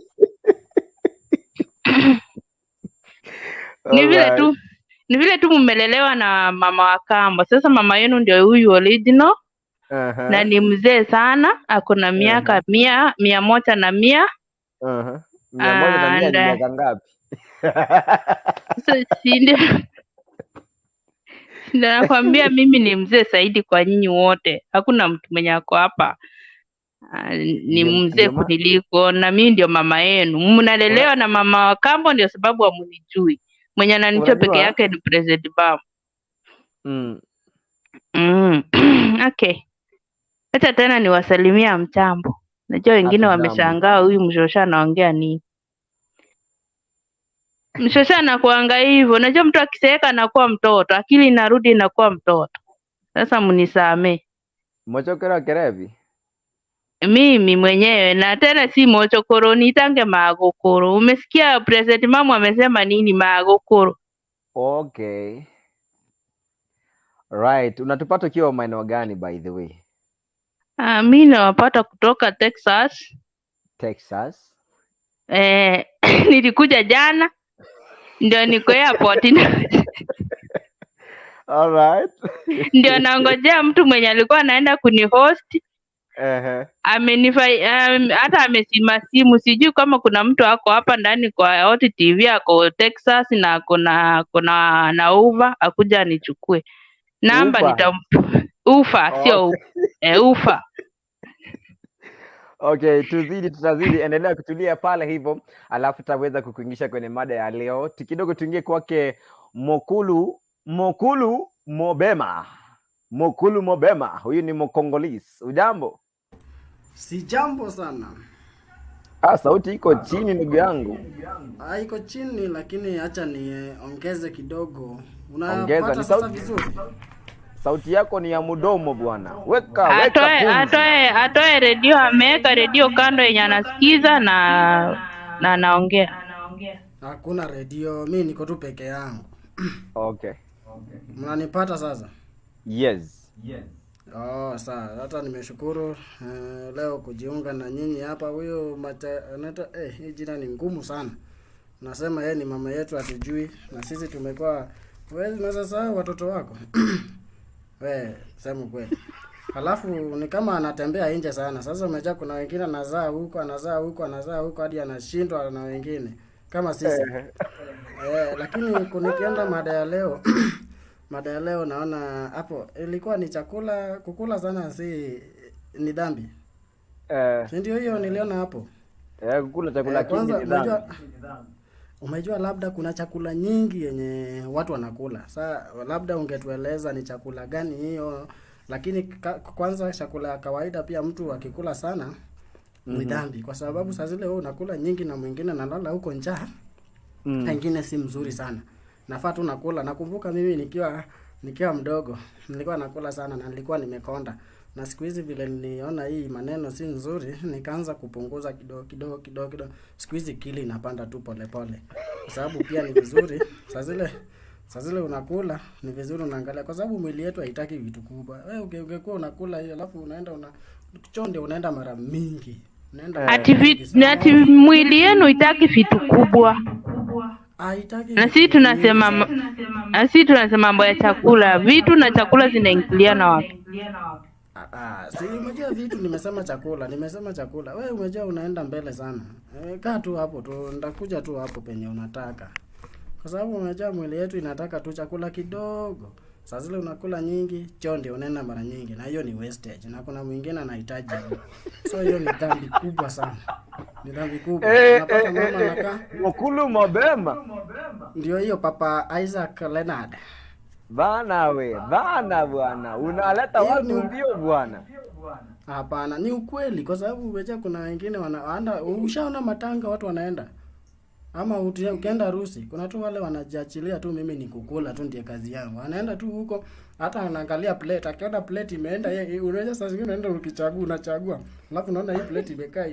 S7: Ni vile tu mmelelewa na mama wa kambo. Sasa mama yenu ndio huyu original. Na ni mzee sana, ako na miaka 100.
S1: 100 ni miaka ngapi?
S7: Ndio nakwambia mimi ni mzee zaidi kwa nyinyi wote. Hakuna mtu mwenye ako hapa ni mzee kuniliko, na mimi ndio mama yenu. Mnalelewa na mama wa kambo, ndio sababu hamunijui. Mwenye ananijua peke yake ni President Bam. Okay. Acha tena niwasalimia mchambo. Najua wengine wameshangaa huyu mshosha anaongea nini. Mshosha anakuanga hivyo. Najua mtu akiseeka anakuwa mtoto, akili inarudi inakuwa mtoto. Sasa mnisamee.
S1: Mochokoro kerebi.
S7: Mimi mwenyewe na tena si mochokoro, nitange magokoro. Umesikia President Mama amesema nini? Magokoro.
S1: Okay. Right. Unatupata ukiwa maeneo gani by the way?
S7: Mimi nawapata kutoka Texas.
S1: Texas?
S7: Nilikuja jana. Ndio niko airport.
S1: All right.
S7: Ndio naongojea mtu mwenye alikuwa anaenda kunihost. Hata amesima simu, sijui kama kuna mtu ako hapa ndani kwa Hot TV ako Texas na kuna na Uva akuja nichukue. Namba nitampa. Ufa sio Ufa.
S1: Okay, tutazidi endelea kutulia pale hivyo, alafu tutaweza kukuingisha kwenye mada ya leo. Kidogo tuingie kwake Mokulu Mobema. Mokulu Mobema, huyu ni Mkongolese. Ujambo?
S8: Si jambo sana.
S1: Sauti iko chini ndugu yangu.
S8: Iko chini, lakini acha niongeze kidogo.
S1: Unapata sasa vizuri? Sauti yako ni ya mdomo bwana. Weka
S7: atoe redio, ameweka redio kando yenye anasikiza na anaongea.
S8: Hakuna redio, mimi niko tu peke yangu.
S1: Okay.
S8: Mnanipata sasa?
S1: Yes.
S8: Sawa. Hata nimeshukuru leo kujiunga na nyinyi hapa. Huyo hii jina ni ngumu sana. Nasema yeye ni mama yetu, atujui na sisi tumekuwa wewe unasahau watoto wako. Sema kweli. Halafu ni kama anatembea nje sana. Sasa umejaa kuna wengine anazaa huko hadi anashindwa na wengine kama sisi. Lakini nikienda mada ya leo mada ya leo naona hapo ilikuwa ni chakula, kukula sana ni dhambi. Ndio hiyo niliona hapo.
S1: Kukula chakula kingi ni dhambi.
S8: Umejua labda kuna chakula nyingi yenye watu wanakula. Sasa labda ungetueleza ni chakula gani hiyo, lakini kwanza chakula ya kawaida pia mtu akikula sana ni dhambi, kwa sababu saa zile wewe unakula nyingi na mwingine analala huko njaa. Pengine si mzuri sana. Nafaa tu nakula. Nakumbuka mimi nikiwa mdogo nilikuwa nakula sana na nilikuwa nimekonda. Na siku hizi vile niliona hii maneno si nzuri, nikaanza kupunguza kidogo. Siku hizi kili inapanda tu pole pole. Kwa sababu pia ni vizuri saa zile unakula ni vizuri unaangalia, kwa sababu mwili yetu haitaki vitu kubwa. Wewe ungekuwa unakula hiyo alafu unaenda chonde unaenda mara mingi.
S7: Ati mwili yenu haitaki vitu kubwa. Na sisi tunasema mambo ya chakula, vitu na chakula zinaingiliana wapi?
S8: Si umejua vitu, nimesema chakula. Wewe umejua unaenda mbele sana. Kaa tu hapo tu, ndakuja tu hapo penye unataka. Kwa sababu umejua mwili yetu inataka tu chakula kidogo. Saa zile unakula nyingi, choo ndio unaenda mara nyingi, na hiyo ni wastage, na kuna mwingine anahitaji. So hiyo ni dhambi kubwa sana. Ni dhambi kubwa. Unapata mama anakaa
S1: Mkulu mabema.
S8: Ndio hiyo Papa Isaac Leonard.
S1: Bana bwana. Unaleta watu mbio bwana.
S8: Hapana, ni ukweli kwa sababu umejaa kuna wengine wanaenda, ushaona matanga watu wanaenda. Ama ukienda harusi, kuna tu wale wanajiachilia tu, mimi ni kukula tu ndiye kazi yangu. Anaenda tu huko, hata anaangalia plate, akiona plate imeenda yeye, unaweza saa zingine unaenda unachagua. Alafu unaona hii plate imekaa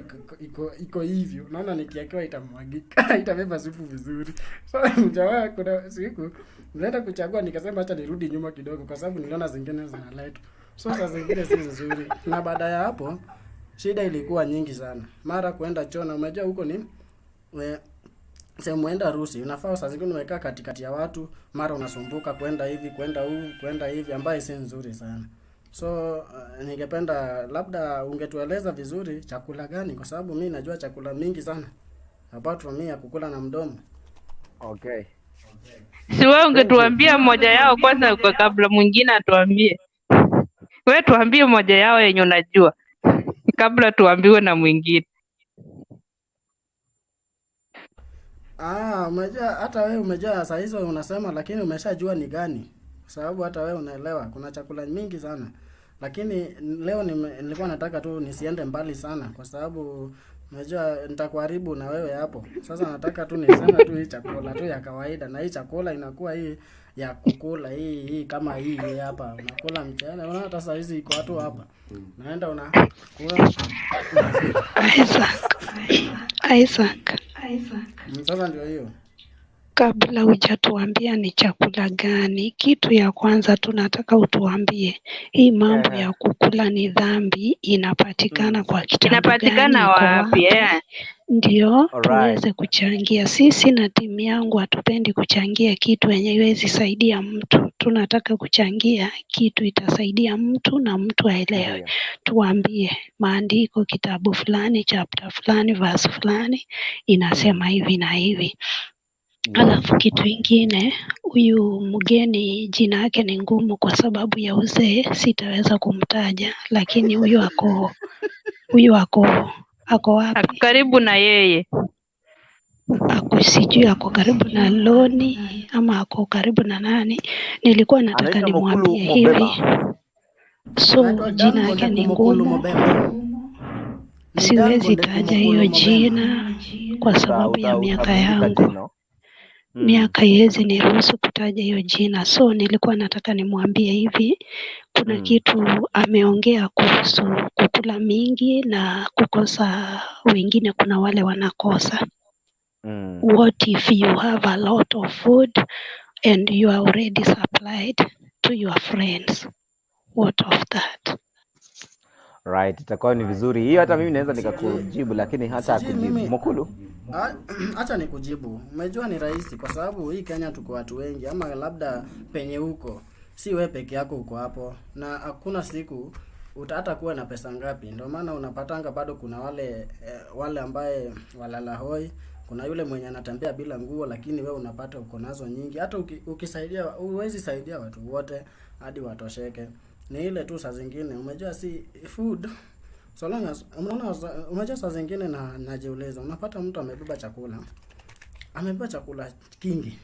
S8: iko hivyo. Unaona nikiakewa itamwagika, itabeba supu vizuri. So mjamaa kuna siku nilienda kuchagua, nikasema acha nirudi nyuma kidogo kwa sababu niliona zingine zinaletwa. So saa zingine si nzuri. Na baada ya hapo shida ilikuwa nyingi sana. Mara kuenda choo, na umejua huko ni sehemu enda harusi, unafaa saa zingine umekaa katikati ya watu, mara unasumbuka kwenda hivi, kwenda hivi, ambayo si nzuri sana. So ningependa labda ungetueleza vizuri chakula gani, kwa sababu mimi najua chakula mingi sana apart from ya kukula na mdomo.
S1: Okay.
S7: Si wewe ungetuambia moja yao kwanza kwa kabla mwingine atuambie. Wewe tuambie moja yao yenye unajua kabla tuambiwe na mwingine.
S8: Umejua hata wewe umejua saa hizo unasema, lakini umeshajua ni gani. Kwa sababu hata wewe unaelewa kuna chakula mingi sana. Lakini leo nilikuwa nataka tu nisiende mbali sana kwa sababu unajua nitakuharibu na wewe hapo. Sasa nataka tu niseme tu hii chakula tu ya kawaida, na hii chakula inakuwa hii ya kukula hii kama hii hapa unakula mchana. Unaona hata saa hizi iko watu hapa. Naenda unakula
S6: Isaac.
S8: Sasa ndio hiyo.
S6: Kabla hujatuambia ni chakula gani, kitu ya kwanza tunataka utuambie hii mambo ya kukula ni dhambi inapatikana kwa kitabu gani?
S7: Inapatikana wapi?
S6: Ndio tuweze kuchangia. Sisi na timu yangu hatupendi kuchangia kitu yenye iwezi saidia mtu. Tunataka kuchangia kitu itasaidia mtu na mtu aelewe. Tuambie maandiko, kitabu fulani, chapter fulani, verse fulani inasema hivi na hivi. Alafu kitu ingine, huyu mgeni jina yake ni ngumu kwa sababu ya uzee, sitaweza kumtaja, lakini huyu ako wapi?
S7: Ako karibu na yeye.
S6: Sijui ako karibu na Loni ama ako karibu na nani. Nilikuwa nataka nimwambie hivi. So jina yake ni ngumu. Siwezi taja hiyo jina kwa sababu ya miaka yangu. Miaka haiwezi niruhusu kutaja hiyo jina. So nilikuwa nataka nimwambie hivi, kuna kitu ameongea kuhusu kukula mingi na kukosa, wengine kuna wale wanakosa. What if you have a lot of food and you are already supplied to your friends? What of that?
S1: Right, itakuwa ni vizuri. Hiyo hata mimi naweza nikakujibu, lakini hata kujibu. Mkulu?
S8: Acha nikujibu. Umejua ni rahisi kwa sababu hii Kenya tuko watu wengi, ama labda penye huko si wewe peke yako uko hapo, na hakuna siku hata kuwa na pesa ngapi. Ndio maana unapatanga bado kuna wale ambaye walala hoi, kuna yule mwenye anatembea bila nguo, lakini wewe unapata uko nazo nyingi. Hata ukisaidia huwezi saidia watu wote hadi watosheke. Ni ile tu saa zingine umejua si food. So long as umejua saa zingine najiuliza, unapata mtu amebeba chakula kingi,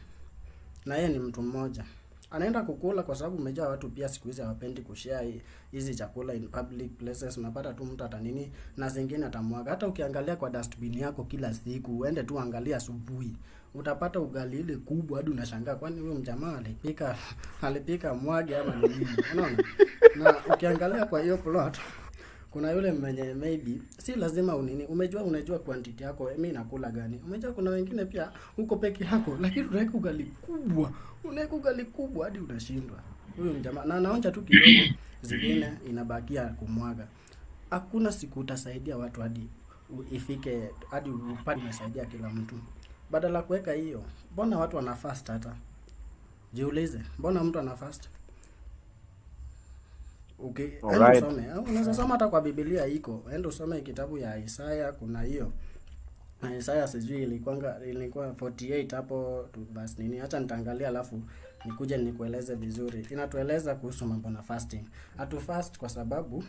S8: na yeye ni mtu mmoja anaenda kukula, kwa sababu umejua watu pia siku hizi hawapendi kushare hizi chakula in public places. Unapata tu mtu atanini na zingine atamwaga. Hata ukiangalia kwa dustbin yako kila siku, uende tu angalia asubuhi, utapata ugali ile kubwa hadi unashangaa kwani huyo mjamaa alipika mwage ama nini. Unaona? Na ukiangalia kwa hiyo plot kuna yule mwenye maybe si lazima unajua quantity yako, mimi nakula gani. Umejua kuna wengine pia huko peke yako, lakini unaweka ugali kubwa hadi unashindwa. Huyo mjamaa na anaonja tu kidogo, zingine inabakia kumwaga. Hakuna siku utasaidia watu hadi ifike hadi upate umesaidia kila mtu. Badala kuweka hiyo, mbona watu wana fast? Hata jiulize, mbona mtu ana fast? Okay, unaweza soma hata kwa Biblia iko. Enda usome kitabu ya Isaya, kuna hiyo. Na Isaya sijui ilikuwa 48 hapo basi nini. Acha nitaangalia alafu nikuje nikueleze vizuri. Inatueleza kuhusu mambo na fasting. Hatu fast kwa sababu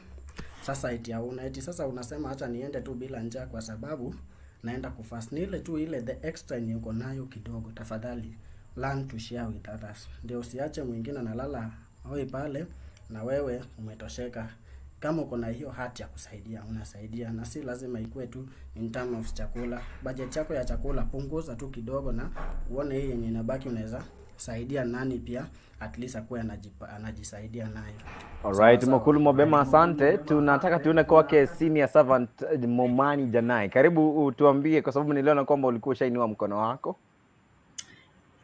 S8: sasa eti sasa unasema acha niende tu bila njaa kwa sababu naenda kufast. Ni ile tu ile the extra ni uko nayo kidogo. Tafadhali learn to share with others. Ndio usiache mwingine analala hoi pale na wewe umetosheka. Kama uko na hiyo hati ya kusaidia, unasaidia, na si lazima ikue tu in terms of chakula. Budget yako ya chakula punguza tu kidogo na uone hii yenye inabaki unaweza saidia nani pia at least akuwe anajisaidia nayo.
S1: Alright, Mokulu Mobema, asante. Tunataka tuone kwake senior servant Momani Janai. Karibu tuambie, kwa sababu niliona kwamba ulikuwa ushainua mkono wako.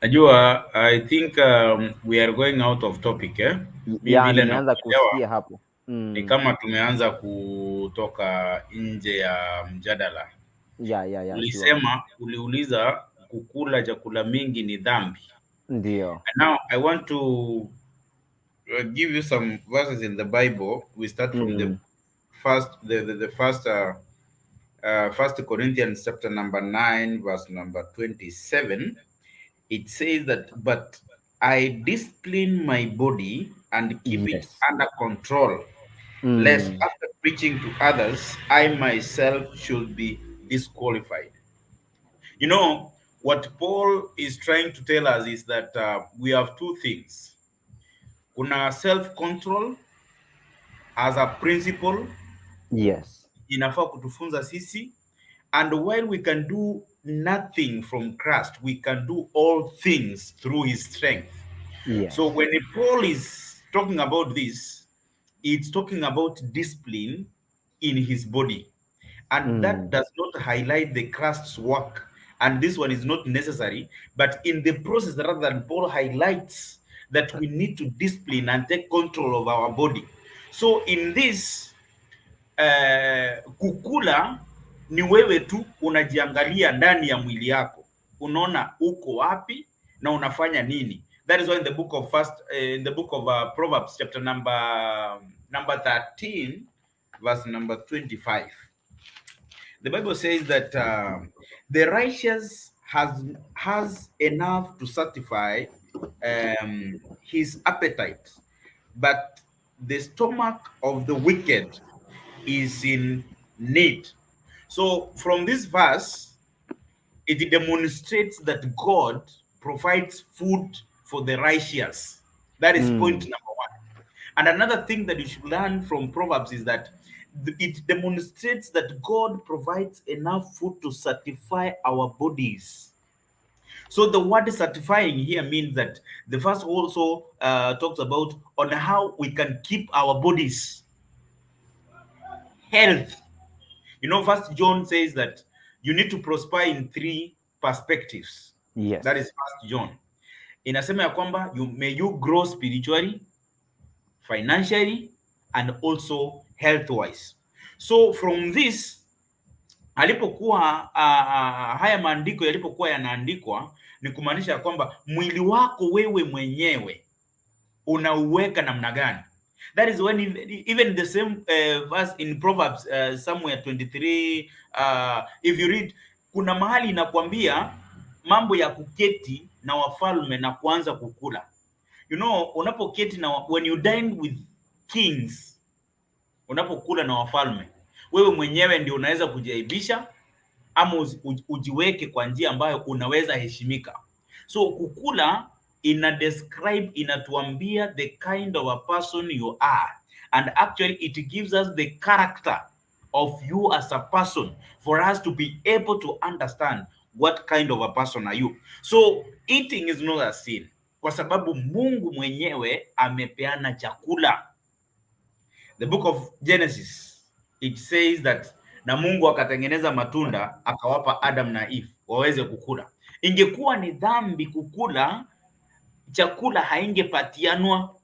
S3: Najua, I think we are going out of topic,
S1: Nimeanza kusikia hapo.
S3: Ni kama tumeanza kutoka nje ya mjadala. Ulisema, uliuliza kukula chakula mingi ni dhambi.
S1: Ndio.
S3: And now I want to give you some verses in the Bible. We start from the first Corinthians chapter number 9 verse number 27. It says that, but I discipline my body and keep it under control, lest after preaching to others, I myself should be disqualified. You know, what Paul is trying to tell us is that we have two things. Kuna self-control as a principle.
S1: Yes.
S3: Inafaa kutufunza sisi. And while we can do nothing from Christ, we can do all things through his strength.
S1: Yes.
S3: So when Paul is talking about this, it's talking about discipline in his body. And that does not highlight the Christ's work. And this one is not necessary. But in the process, rather than Paul highlights that we need to discipline and take control of our body. So in this, kukula ni wewe tu unajiangalia ndani ya mwili yako. Unaona uko wapi na unafanya nini. That is why in the book of Proverbs chapter number 13 verse number 25. The Bible says that the righteous has enough to satisfy his appetite, but the stomach of the wicked is in need. So from this verse, it demonstrates that God provides food for the righteous. That is point number one. And another thing that you should learn from Proverbs is that it demonstrates that God provides enough food to satisfy our bodies. So the word satisfying here means that the verse also talks about on how we can keep our bodies health. You know, First John says that you need to prosper in 3 perspectives.
S1: Yes.
S3: That is First John. Inasema ya kwamba may you grow spiritually, financially, and also health-wise. So from this, alipokuwa haya maandiko yalipokuwa yanaandikwa, ni kumaanisha kwamba mwili wako wewe mwenyewe unauweka namna gani. That is when even the same verse in Proverbs somewhere 23, if you read, kuna mahali inakwambia mambo ya kuketi na wafalme na kuanza kukula. You know, unapoketi na when you dine with kings, unapokula na wafalme, wewe mwenyewe ndio unaweza kujaibisha ama ujiweke kwa njia ambayo unaweza heshimika. So kukula inatuambia the kind of a person you are, and actually it gives us the character of you as a person for us to be able to understand what kind of a person are you. So eating is not a sin, kwa sababu Mungu mwenyewe amepeana chakula. The book of Genesis, it says that na Mungu akatengeneza matunda akawapa Adam na Eve waweze kukula. Ingekuwa ni dhambi kukula chakula, haingepatianwa.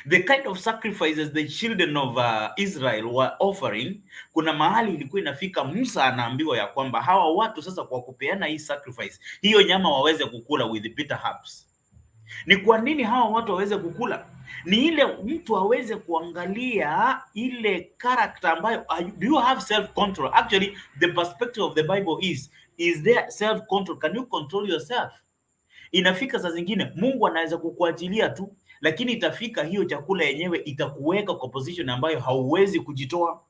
S3: The kind of sacrifices the children of Israel were offering, kuna mahali ilikuwa inafika Musa anaambiwa ya kwamba hawa watu sasa kwa kupeana hii sacrifice, hiyo nyama waweze kukula with bitter herbs. Ni kwa nini hawa watu waweze kukula? Ni ile mtu aweze kuangalia ile character ambayo, do you have self control? Actually the perspective of the Bible is there self control? Can you control yourself? Inafika saa zingine Mungu anaweza kukuachilia tu, lakini itafika hiyo chakula yenyewe itakuweka kwa position ambayo hauwezi kujitoa.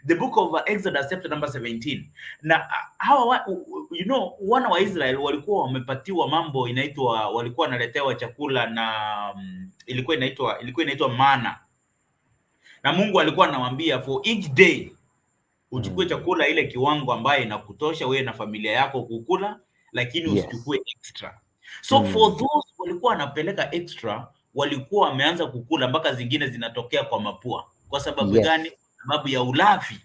S3: The book of Exodus chapter number 17. Na hawa wana wa Israel walikuwa wamepatiwa mambo inaitwa, walikuwa wanaletewa chakula na ilikuwa inaitwa mana. Na Mungu alikuwa anawaambia for each day uchukue chakula ile kiwango ambayo inakutosha wewe na familia yako kukula, lakini usichukue extra. So for those walikuwa wanapeleka extra, walikuwa wameanza kukula mpaka zingine zinatokea kwa mapua. Kwa sababu gani? Sababu ya ulafi.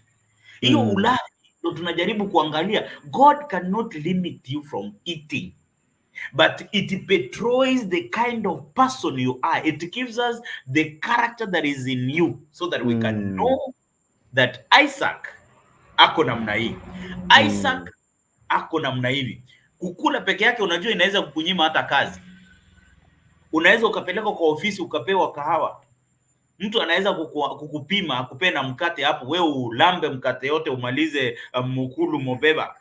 S3: Hiyo ulafi ndio tunajaribu kuangalia. God cannot limit you from eating, but it betrays the kind of person you are. It gives us the character that is in you, so that we can know that Isaac ako namna hii, Isaac ako namna hivi. Kukula peke yake unajua inaweza kukunyima hata kazi. Unaweza ukapeleka kwa ofisi ukapewa kahawa, mtu anaweza kukupima akupe na mkate hapo, wewe ulambe mkate yote umalize mukulu mobeba.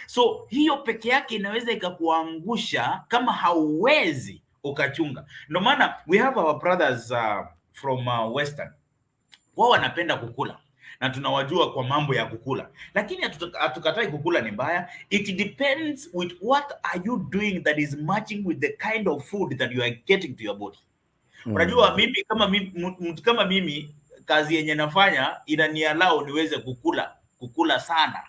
S3: So hiyo peke yake inaweza ikakuangusha kama hauwezi ukachunga. Ndio maana we have our brothers from Western, wao wanapenda kukula na tunawajua kwa mambo ya kukula, lakini hatukatai kukula ni mbaya. It depends with what are you doing that is matching with the kind of food that you are getting to your body. Unajua mimi kama mimi kazi yenye nafanya inaniallow niweze kukula sana.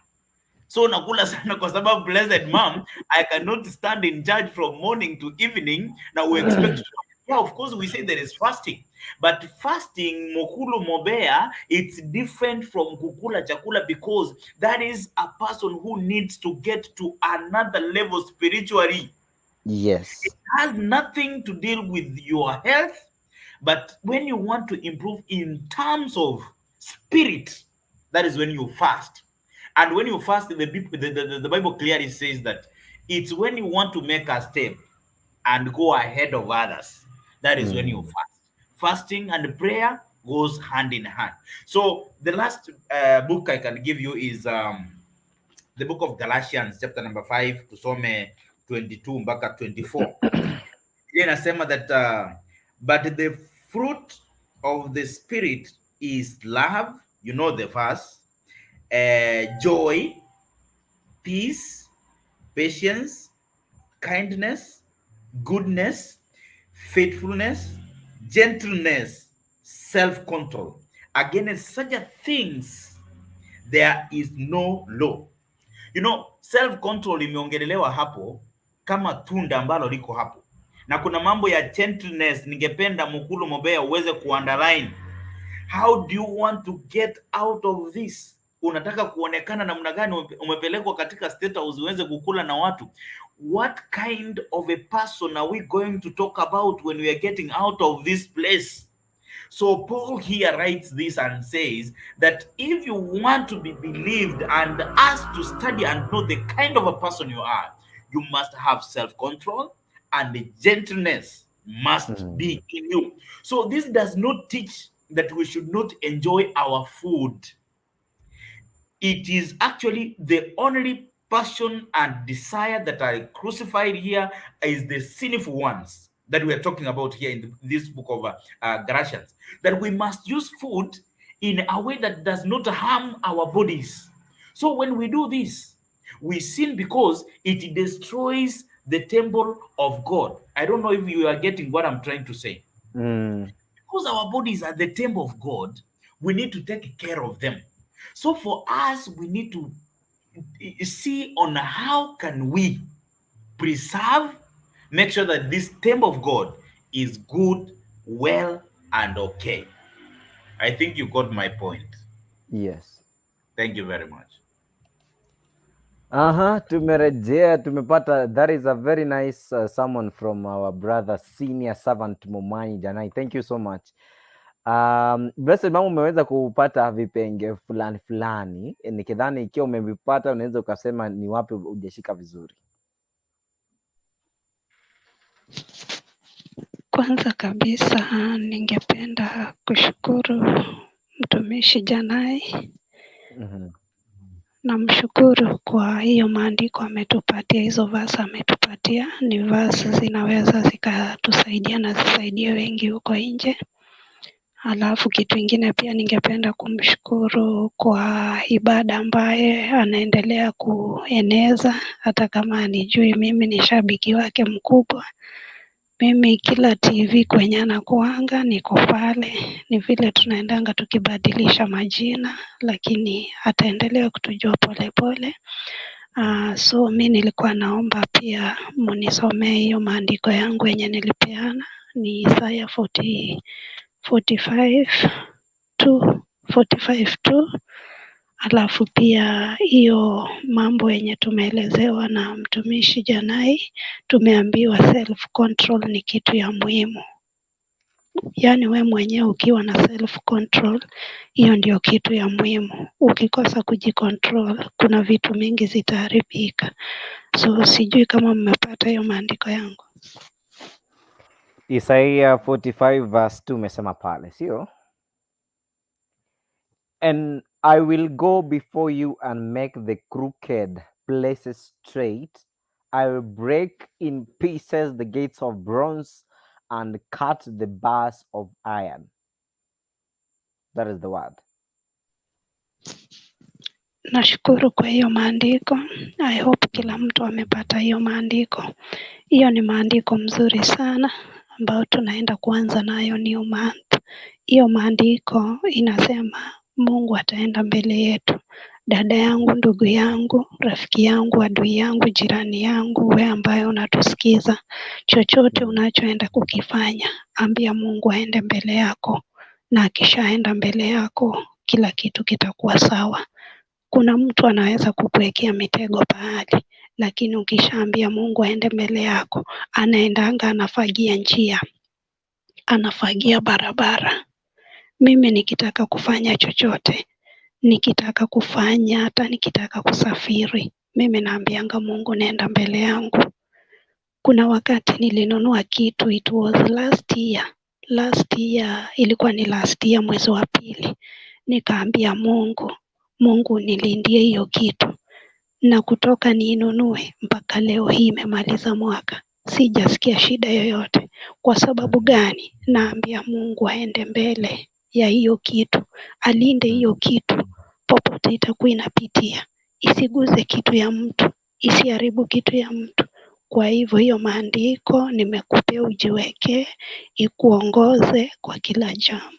S3: So nakula sana kwa sababu blessed mom, I cannot stand in charge from morning to evening. Now we expect to, yeah, of course we say there is fasting, but fasting mokulu mobea, it's different from kukula chakula, because that is a person who needs to get to another level spiritually.
S1: Yes.
S3: It has nothing to deal with your health, but when you want to improve in terms of spirit, that is when you fast. And when you fast, the Bible clearly says that it's when you want to make a step and go ahead of others, that is when you fast. Fasting and prayer goes hand in hand. So the last book I can give you is the book of Galatians chapter number 5 tusome 22 mpaka 24. Inasema that but the fruit of the spirit is love, you know the verse, joy, peace, patience, kindness, goodness, faithfulness, gentleness, self-control. Against such things there is no law. You know, self-control imeongelelewa hapo kama tunda ambalo liko hapo, na kuna mambo ya gentleness. Ningependa mukulu mobea uweze kuunderline. How do you want to get out of this? Unataka kuonekana namna gani? Umepelekwa katika state house uweze kukula na watu. What kind of a person are we going to talk about when we are getting out of this place? So Paul here writes this and says that if you want to be believed and asked to study and know the kind of a person you are, you must have self-control, and the gentleness must be in you. So this does not teach that we should not enjoy our food. It is actually the only passion and desire that are crucified here is the sinful ones that we are talking about here in this book of Galatians, that we must use food in a way that does not harm our bodies. So when we do this, we sin because it destroys the temple of God. I don't know if you are getting what I'm trying to say. Because our bodies are the temple of God, we need to take care of them. So for us, we need to see on how can we preserve, make sure that this temple of God is good, well, and okay. I think you got my point.
S1: Yes.
S3: Thank you very much.
S1: Tumerejea, tumepata. That is a very nice sermon from our brother senior servant Momanyi Janai. Thank you so much. Blessed mama, umeweza kupata vipenge fulani. Nikidhani ikiwa umevipata unaweza ukasema ni wapi hujashika vizuri.
S6: Kwanza kabisa ningependa kushukuru mtumishi Janai Namshukuru kwa hiyo maandiko ametupatia, hizo verse ametupatia. Ni verse zinaweza zikatusaidia na zisaidie wengi huko nje. Alafu kitu ingine pia ningependa kumshukuru kwa ibada ambaye anaendelea kueneza, hata kama anijui mimi ni shabiki wake mkubwa. Mimi kila TV kwenye anakuanga niko pale, ni vile tunaendanga tukibadilisha majina, lakini ataendelea kutujua pole pole. So mi nilikuwa naomba pia munisomee hiyo maandiko yangu yenye nilipeana, ni Isaya 45:2. Alafu pia hiyo mambo yenye tumeelezewa na mtumishi Janai, tumeambiwa self control ni kitu ya muhimu. Yaani we mwenyewe ukiwa na self control, hiyo ndio kitu ya muhimu. Ukikosa kujicontrol, kuna vitu mingi zitaharibika. So sijui kama mmepata hiyo maandiko yangu.
S1: Isaiah 45:2 umesema pale, sio? And I will go before you and make the crooked places straight. I will break in pieces the gates of bronze and cut the bars of iron. That is the word.
S6: Nashukuru kwa hiyo maandiko. I hope kila mtu amepata hiyo maandiko. Hiyo ni maandiko mzuri sana ambao tunaenda kuanza nayo new month. Hiyo maandiko inasema Mungu ataenda mbele yetu. Dada yangu, ndugu yangu, rafiki yangu, adui yangu, jirani yangu, we ambaye unatusikiza, chochote unachoenda kukifanya, ambia Mungu aende mbele yako, na akishaenda mbele yako kila kitu kitakuwa sawa. Kuna mtu anaweza kukuwekea mitego pahali, lakini ukishaambia Mungu aende mbele yako, anaendanga anafagia njia, anafagia barabara. Mimi nikitaka kufanya chochote, nikitaka kufanya hata nikitaka kusafiri, mimi naambianga Mungu nenda mbele yangu. Kuna wakati nilinunua kitu, it was last year, ilikuwa ni last year mwezi wa pili. Nikaambia Mungu nilindie hiyo kitu, na kutoka niinunue mpaka leo hii imemaliza mwaka, sijasikia shida yoyote. Kwa sababu gani? Naambia Mungu aende mbele ya hiyo kitu, alinde hiyo kitu popote itakuwa inapitia, isiguze kitu ya mtu, isiharibu kitu ya mtu. Kwa hivyo hiyo maandiko nimekupea ujiweke, ikuongoze kwa kila jambo.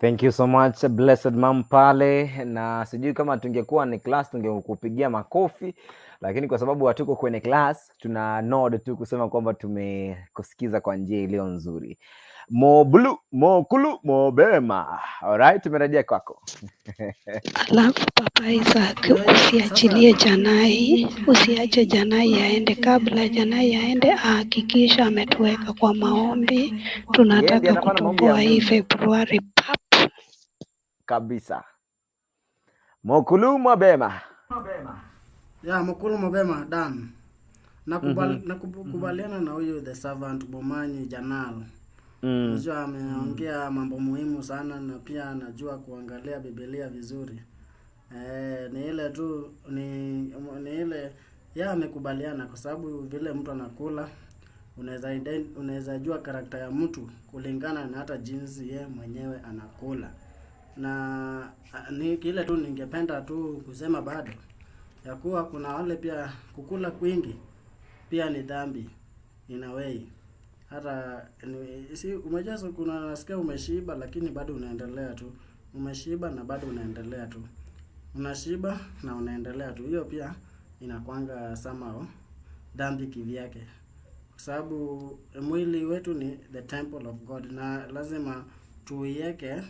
S1: Thank you so much blessed mom pale, na sijui kama tungekuwa ni class tungekupigia makofi, lakini kwa sababu hatuko kwenye class tuna nod tu kusema kwamba tumekusikiza kwa njia iliyo nzuri. Mo blue, mo kulu, mo bema. Alright, tumerejea kwako.
S6: Alafu Papa Isaac, usiachilie Janai, usiache Janai aende. Kabla Janai aende, hakikisha ametuweka kwa maombi. Tunataka kutoboa hii Februari pap
S1: kabisa. Mokulu mabema.
S8: Ya mokulu mabema dan. Nakubaliana na huyo the servant Bomanyi Janal. Unajua ameongea mambo muhimu sana, na pia anajua kuangalia Biblia vizuri. Ni ile tu ni ile amekubaliana, kwa sababu vile mtu anakula unaweza jua karakta ya mtu kulingana na hata jinsi yeye mwenyewe anakula. Na ni kile tu ningependa tu kusema bado ya kuwa kuna wale pia kukula kwingi pia ni dhambi in a way. Hata si umejaza, kuna nasikia umeshiba lakini bado unaendelea tu. Umeshiba na bado unaendelea tu. Unashiba na unaendelea tu. Hiyo pia inakuanga somehow dhambi kivyake. Kwa sababu mwili wetu ni the temple of God, na lazima tuiweke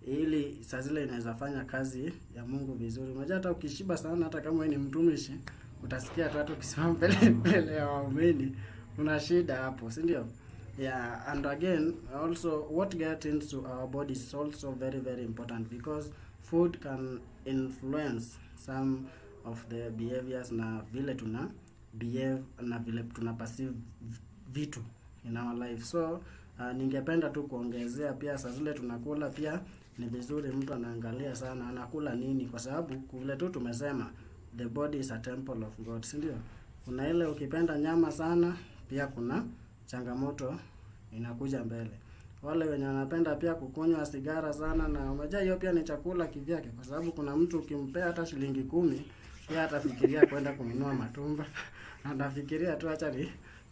S8: ili saa zile inaweza fanya kazi ya Mungu vizuri. Unajua hata ukishiba sana, hata kama wewe ni mtumishi, utasikia tu hata ukisimama mbele ya waumini una shida hapo, si ndio? Yeah, and again also what get into our body is also very very important, because food can influence some of the behaviors na vile tuna behave na vile tuna perceive vitu in our life. So ningependa tu kuongezea pia saa zile tunakula pia ni vizuri mtu anaangalia sana anakula nini, kwa sababu kule tu tumesema the body is a temple of God, si ndio? Kuna ile ukipenda nyama sana, pia kuna changamoto inakuja mbele. Wale wenye wanapenda pia kukunywa sigara sana, na umejua hiyo pia ni chakula kivyake, kwa sababu kuna mtu ukimpea hata shilingi 10 pia atafikiria kwenda kununua matumba. Anafikiria tu acha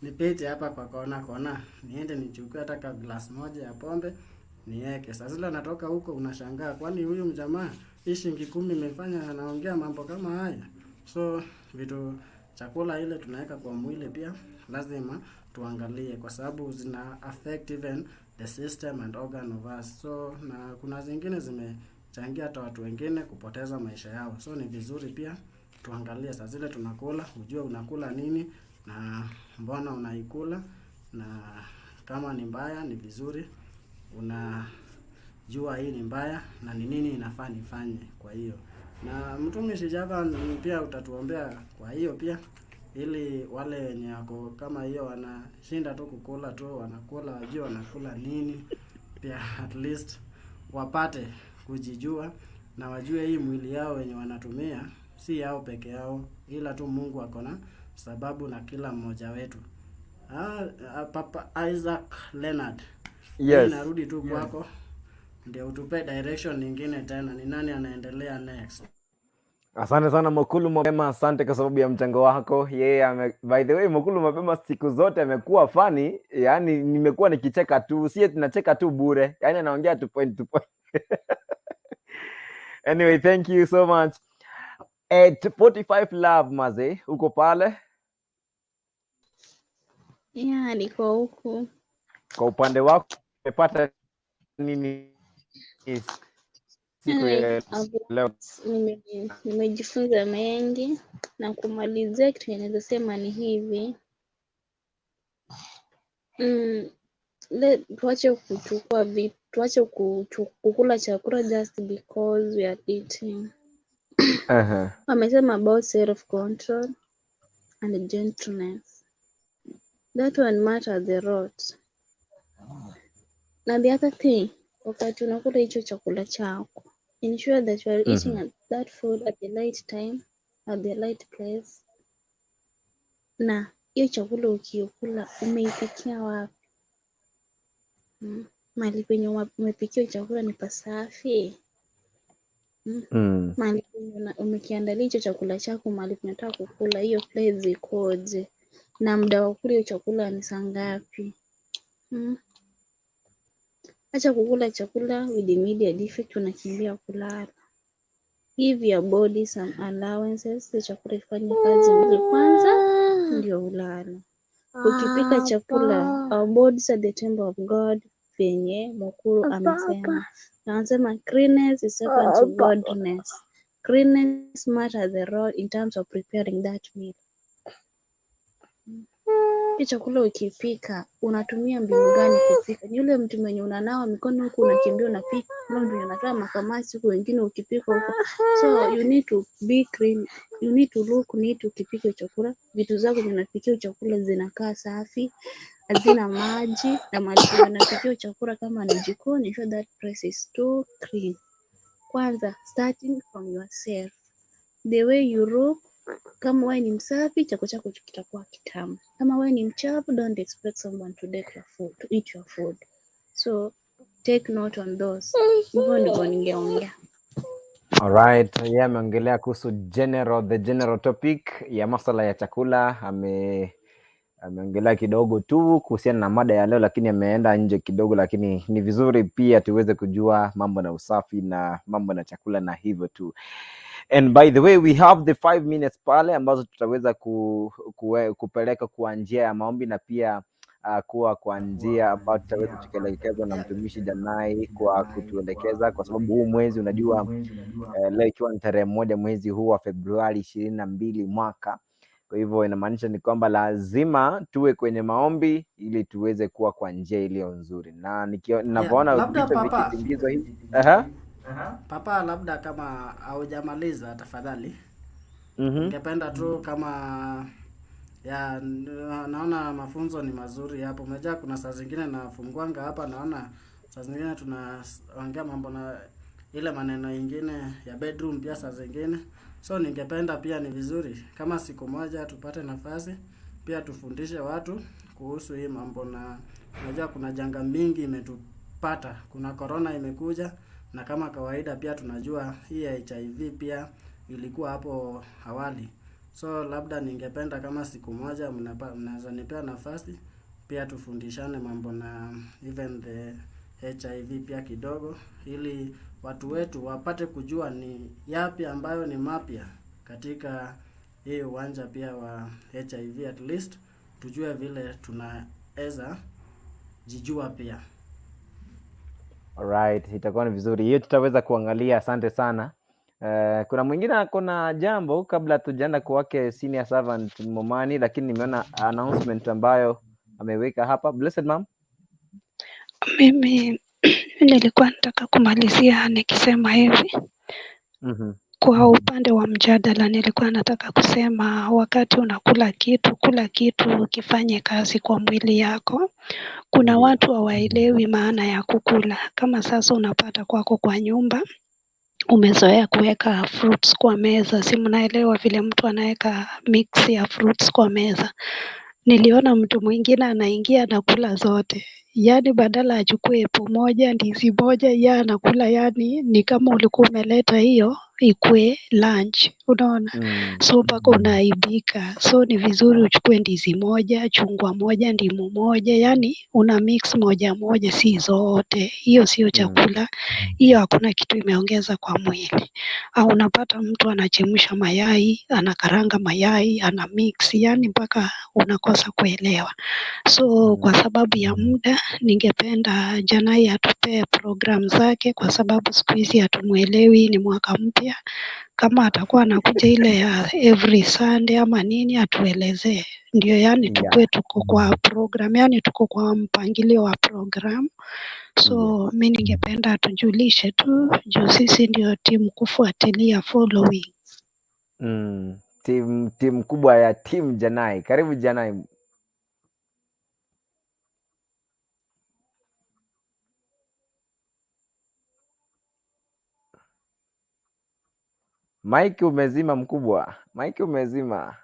S8: nipite hapa kwa kona niende nichukue hata ka glass moja ya pombe niweke. Sasa zile natoka huko unashangaa, kwani huyu mjamaa hii shilingi 10 imefanya anaongea mambo kama haya? So vitu chakula ile tunaweka kwa mwili pia lazima tuangalie, kwa sababu zina affect even the system and organ of us. So na kuna zingine zimechangia hata watu wengine kupoteza maisha yao. So ni vizuri pia tuangalie saa zile tunakula, ujue unakula nini na mbona unaikula, na kama ni mbaya ni vizuri unajua hii ni mbaya na ni nini inafaa nifanye. Kwa hiyo na mtumishi Java pia utatuombea kwa hiyo pia, ili wale wenye wako kama hiyo wanashinda tu kukula tu wanakula, wajue wanakula nini, pia at least wapate kujijua na wajue hii mwili yao wenye wanatumia si yao peke yao, ila tu Mungu akona sababu na kila mmoja wetu. Papa Isaac LENARD,
S1: Yes.
S8: Narudi tu kwako ndio utupe direction nyingine tena, ni nani anaendelea next?
S1: Asante sana Mokulu Mapema, asante kwa sababu ya mchango wako. By the way, Mokulu Mapema siku zote amekuwa funny, yani nimekuwa nikicheka tu, sie tunacheka tu bure, yani anaongea tu point. Anyway, thank you so much. At 45 Love Maze, uko pale?
S2: Yeah, niko huku.
S1: Kwa upande wako umepata nini siku ya leo?
S2: Nimejifunza mengi na kumalizia kitu ninaweza sema ni hivi. Tuache kukula chakula just because we are eating. Wamesema about self control and gentleness. That one matters a lot. Na the other thing, wakati unakula hicho chakula chako, ensure that you are eating that food at the right time, at the right place. Na hiyo chakula ukiokula umeipikia wapi? Mahali penye umepikia chakula ni pasafi? Mahali penye umekiandalia hicho chakula chako, mahali unataka kukula, hiyo place ikoje? Na muda wa kula hiyo chakula ni saa ngapi? Acha kukula chakula with immediate effect unakimbia kulala. Give your body some allowances, chakula ifanye kazi mzuri kwanza ndio ulale. Ukipika chakula, our bodies are the temple of God, venye Mokuru amesema. Na anasema cleanliness is second to godliness. Cleanliness matters a lot in terms of preparing that meal. Chakula ukipika, unatumia mbinu gani kupika? Ni yule mtu mwenye unanawa mikono huku unakimbia unapika, ndio unatoa makamasi huku wengine ukipika huko. So you need to be clean, you need to look neat ukipika chakula. Vitu zako unapikia chakula zinakaa safi, hazina maji, na mahali unapikia chakula kama ni jikoni, sure that place is too clean. Kwanza starting from yourself. The way you look, kama wewe ni msafi, chakula chako kitakuwa kitamu. Kama wewe ni mchafu, don't expect someone to eat your food. So take note on those. Hivyo ndivyo ningeongea.
S1: Alright, ameongelea kuhusu the general topic ya masuala ya chakula. Ameongelea kidogo tu kuhusiana na mada ya leo, lakini ameenda nje kidogo, lakini ni vizuri pia tuweze kujua mambo na usafi na mambo na chakula na hivyo tu. And by the way, we have the 5 minutes pale ambazo tutaweza kupeleka kwa njia ya maombi, na pia kuwa kwa njia ambayo tutaweza tukielekezwa na mtumishi Janai kwa kutuelekeza, kwa sababu huu mwezi unajua leo ikiwa ni tarehe 1 mwezi huu wa Februari 22 mwaka. Kwa hivyo inamaanisha ni kwamba lazima tuwe kwenye maombi ili tuweze kuwa kwa njia iliyo nzuri. Na ninavyoona vitu vikitingizwa hivi.
S8: Papa, labda kama haujamaliza tafadhali. Ningependa tu kama naona mafunzo ni mazuri hapo. Umejaa kuna saa zingine nafunguanga hapa, naona saa zingine tunaongea mambo na ile maneno ingine ya bedroom pia saa zingine. So ningependa pia ni vizuri kama siku moja tupate nafasi pia tufundishe watu kuhusu hii mambo, na unajua kuna janga mingi imetupata, kuna corona imekuja, na kama kawaida pia tunajua hii HIV pia ilikuwa hapo awali. So labda ningependa kama siku moja mnaweza nipea nafasi pia tufundishane mambo na even the HIV pia kidogo, ili watu wetu wapate kujua ni yapi ambayo ni mapya katika hii uwanja pia wa HIV, at least tujue vile tunaweza jijua pia.
S1: Alright, itakuwa ni vizuri. Hiyo tutaweza kuangalia. Asante sana. Kuna mwingine kuna jambo kabla tujaenda kwake senior servant Momani, lakini nimeona announcement ambayo ameweka hapa. Blessed ma'am.
S6: Mimi nilikuwa nataka kumalizia nikisema hivi. Kwa upande wa mjadala nilikuwa nataka kusema wakati unakula kitu, kula kitu kifanye kazi kwa mwili yako. Kuna watu hawaelewi maana ya kukula. Kama sasa unapata kwako kwa nyumba umezoea kuweka fruits kwa meza, si mnaelewa vile mtu anaweka mix ya fruits kwa meza. Niliona mtu mwingine anaingia anakula zote, yani badala achukue apple moja, ndizi moja, yeye anakula, yani ni kama ulikuwa umeleta hiyo ikue lunch, unaona. So mpaka unaibika. So ni vizuri uchukue ndizi moja, chungwa moja, ndimu moja, yani una mix moja moja, si zote. Hiyo sio chakula, hiyo hakuna kitu imeongeza kwa mwili. Au unapata mtu anachemsha mayai, anakaranga mayai, ana mix, yani mpaka unakosa kuelewa. So kwa sababu ya muda ningependa Janai atupee program zake, kwa sababu siku hizi hatumuelewi, ni mwaka mpya. Kama atakuwa anakuja ile ya every Sunday ama nini atuelezee. Ndio yani tukue tuko kwa program, yani tuko kwa mpangilio wa program. So mimi ningependa atujulishe tu juu sisi ndio timu kufuatilia following.
S1: Timu kubwa ya timu Janai. Karibu Janai. Mike umezima mkubwa. Mike umezima.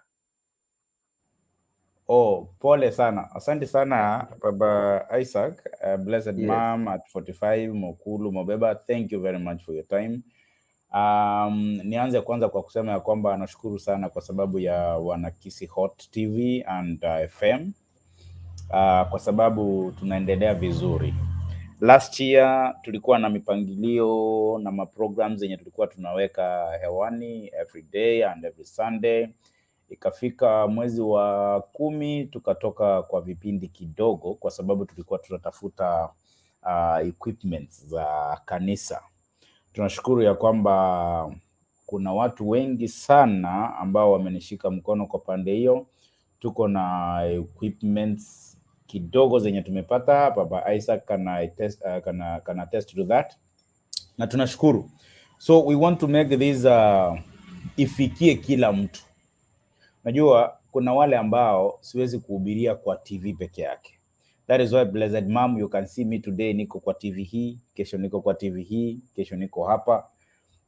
S3: Oh, pole sana. Asante sana Baba Isaac, blessed mom at 45, Mokulu, Mobeba. Thank you very much for your time. Nianze kwanza kwa kusema ya kwamba nashukuru sana kwa sababu ya wana Kiasi Hot TV and FM. Kwa sababu tunaendelea vizuri. Last year tulikuwa na mipangilio na maprograms zenye tulikuwa tunaweka hewani every day and every Sunday. Ikafika mwezi wa 10 tukatoka kwa vipindi kidogo kwa sababu tulikuwa tunatafuta equipments za kanisa. Tunashukuru ya kwamba kuna watu wengi sana ambao wamenishika mkono kwa pande hiyo. Tuko na equipments kidogo zenye tumepata. Baba Isaac can attest to that. Na tunashukuru. So we want to make this ifikie kila mtu. Najua kuna wale ambao siwezi kuhubiria kwa TV peke yake. That is why blessed mom, you can see me today niko kwa TV hii, kesho niko kwa TV hii, kesho niko hapa.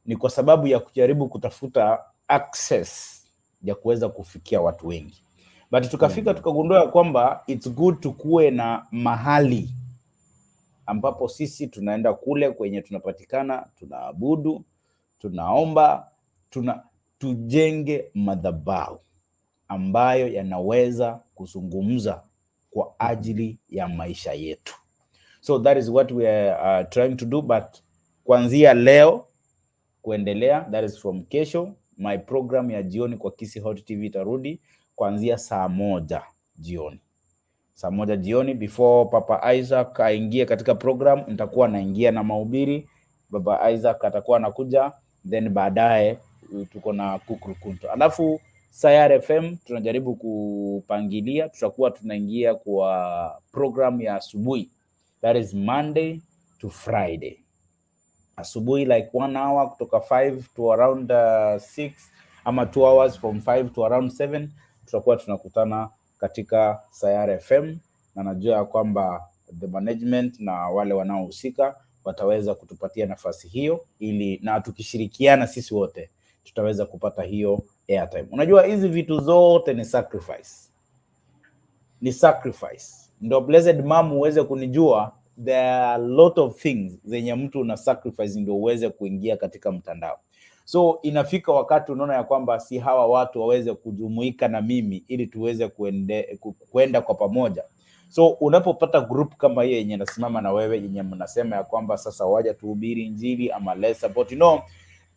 S3: Ni kwa sababu ya kujaribu kutafuta access ya kuweza kufikia watu wengi. But tukafika tukagundua kwamba it's good tukue na mahali ambapo sisi tunaenda kule kwenye tunapatikana, tunaabudu, tunaomba, tujenge madhabahu ambayo yanaweza kuzungumza kwa ajili ya maisha yetu. So that is what we are trying to do, but kuanzia leo kuendelea, that is from kesho, my program ya jioni kwa Kiasi Hot TV itarudi kuanzia saa 1 jioni. Saa 1 jioni before Papa Isaac aingie katika program, nitakuwa naingia na mahubiri. Baba Isaac atakuwa anakuja, then baadaye tuko na kukurukunto. Alafu Sayare FM tunajaribu kupangilia, tutakuwa tunaingia kwa program ya asubuhi. That is Monday to Friday. Asubuhi like 1 hour kutoka 5 to around 6 ama 2 hours from 5 to around 7 tutakuwa tunakutana katika Sayare FM, na najua kwamba the management na wale wanaohusika
S9: wataweza kutupatia nafasi hiyo, ili na tukishirikiana sisi wote tutaweza kupata hiyo airtime. Unajua hizi vitu zote ni sacrifice. Ni sacrifice. Ndio blessed mom uweze kunijua, there are a lot of things zenye mtu una sacrifice ndio uweze kuingia katika mtandao. So inafika wakati unaona ya kwamba si hawa watu waweze kujumuika na mimi ili tuweze kwenda kwa pamoja. So unapopata group kama hii yenye nasimama na wewe, yenye mnasema ya kwamba sasa waja tuhubiri injili ama let's support,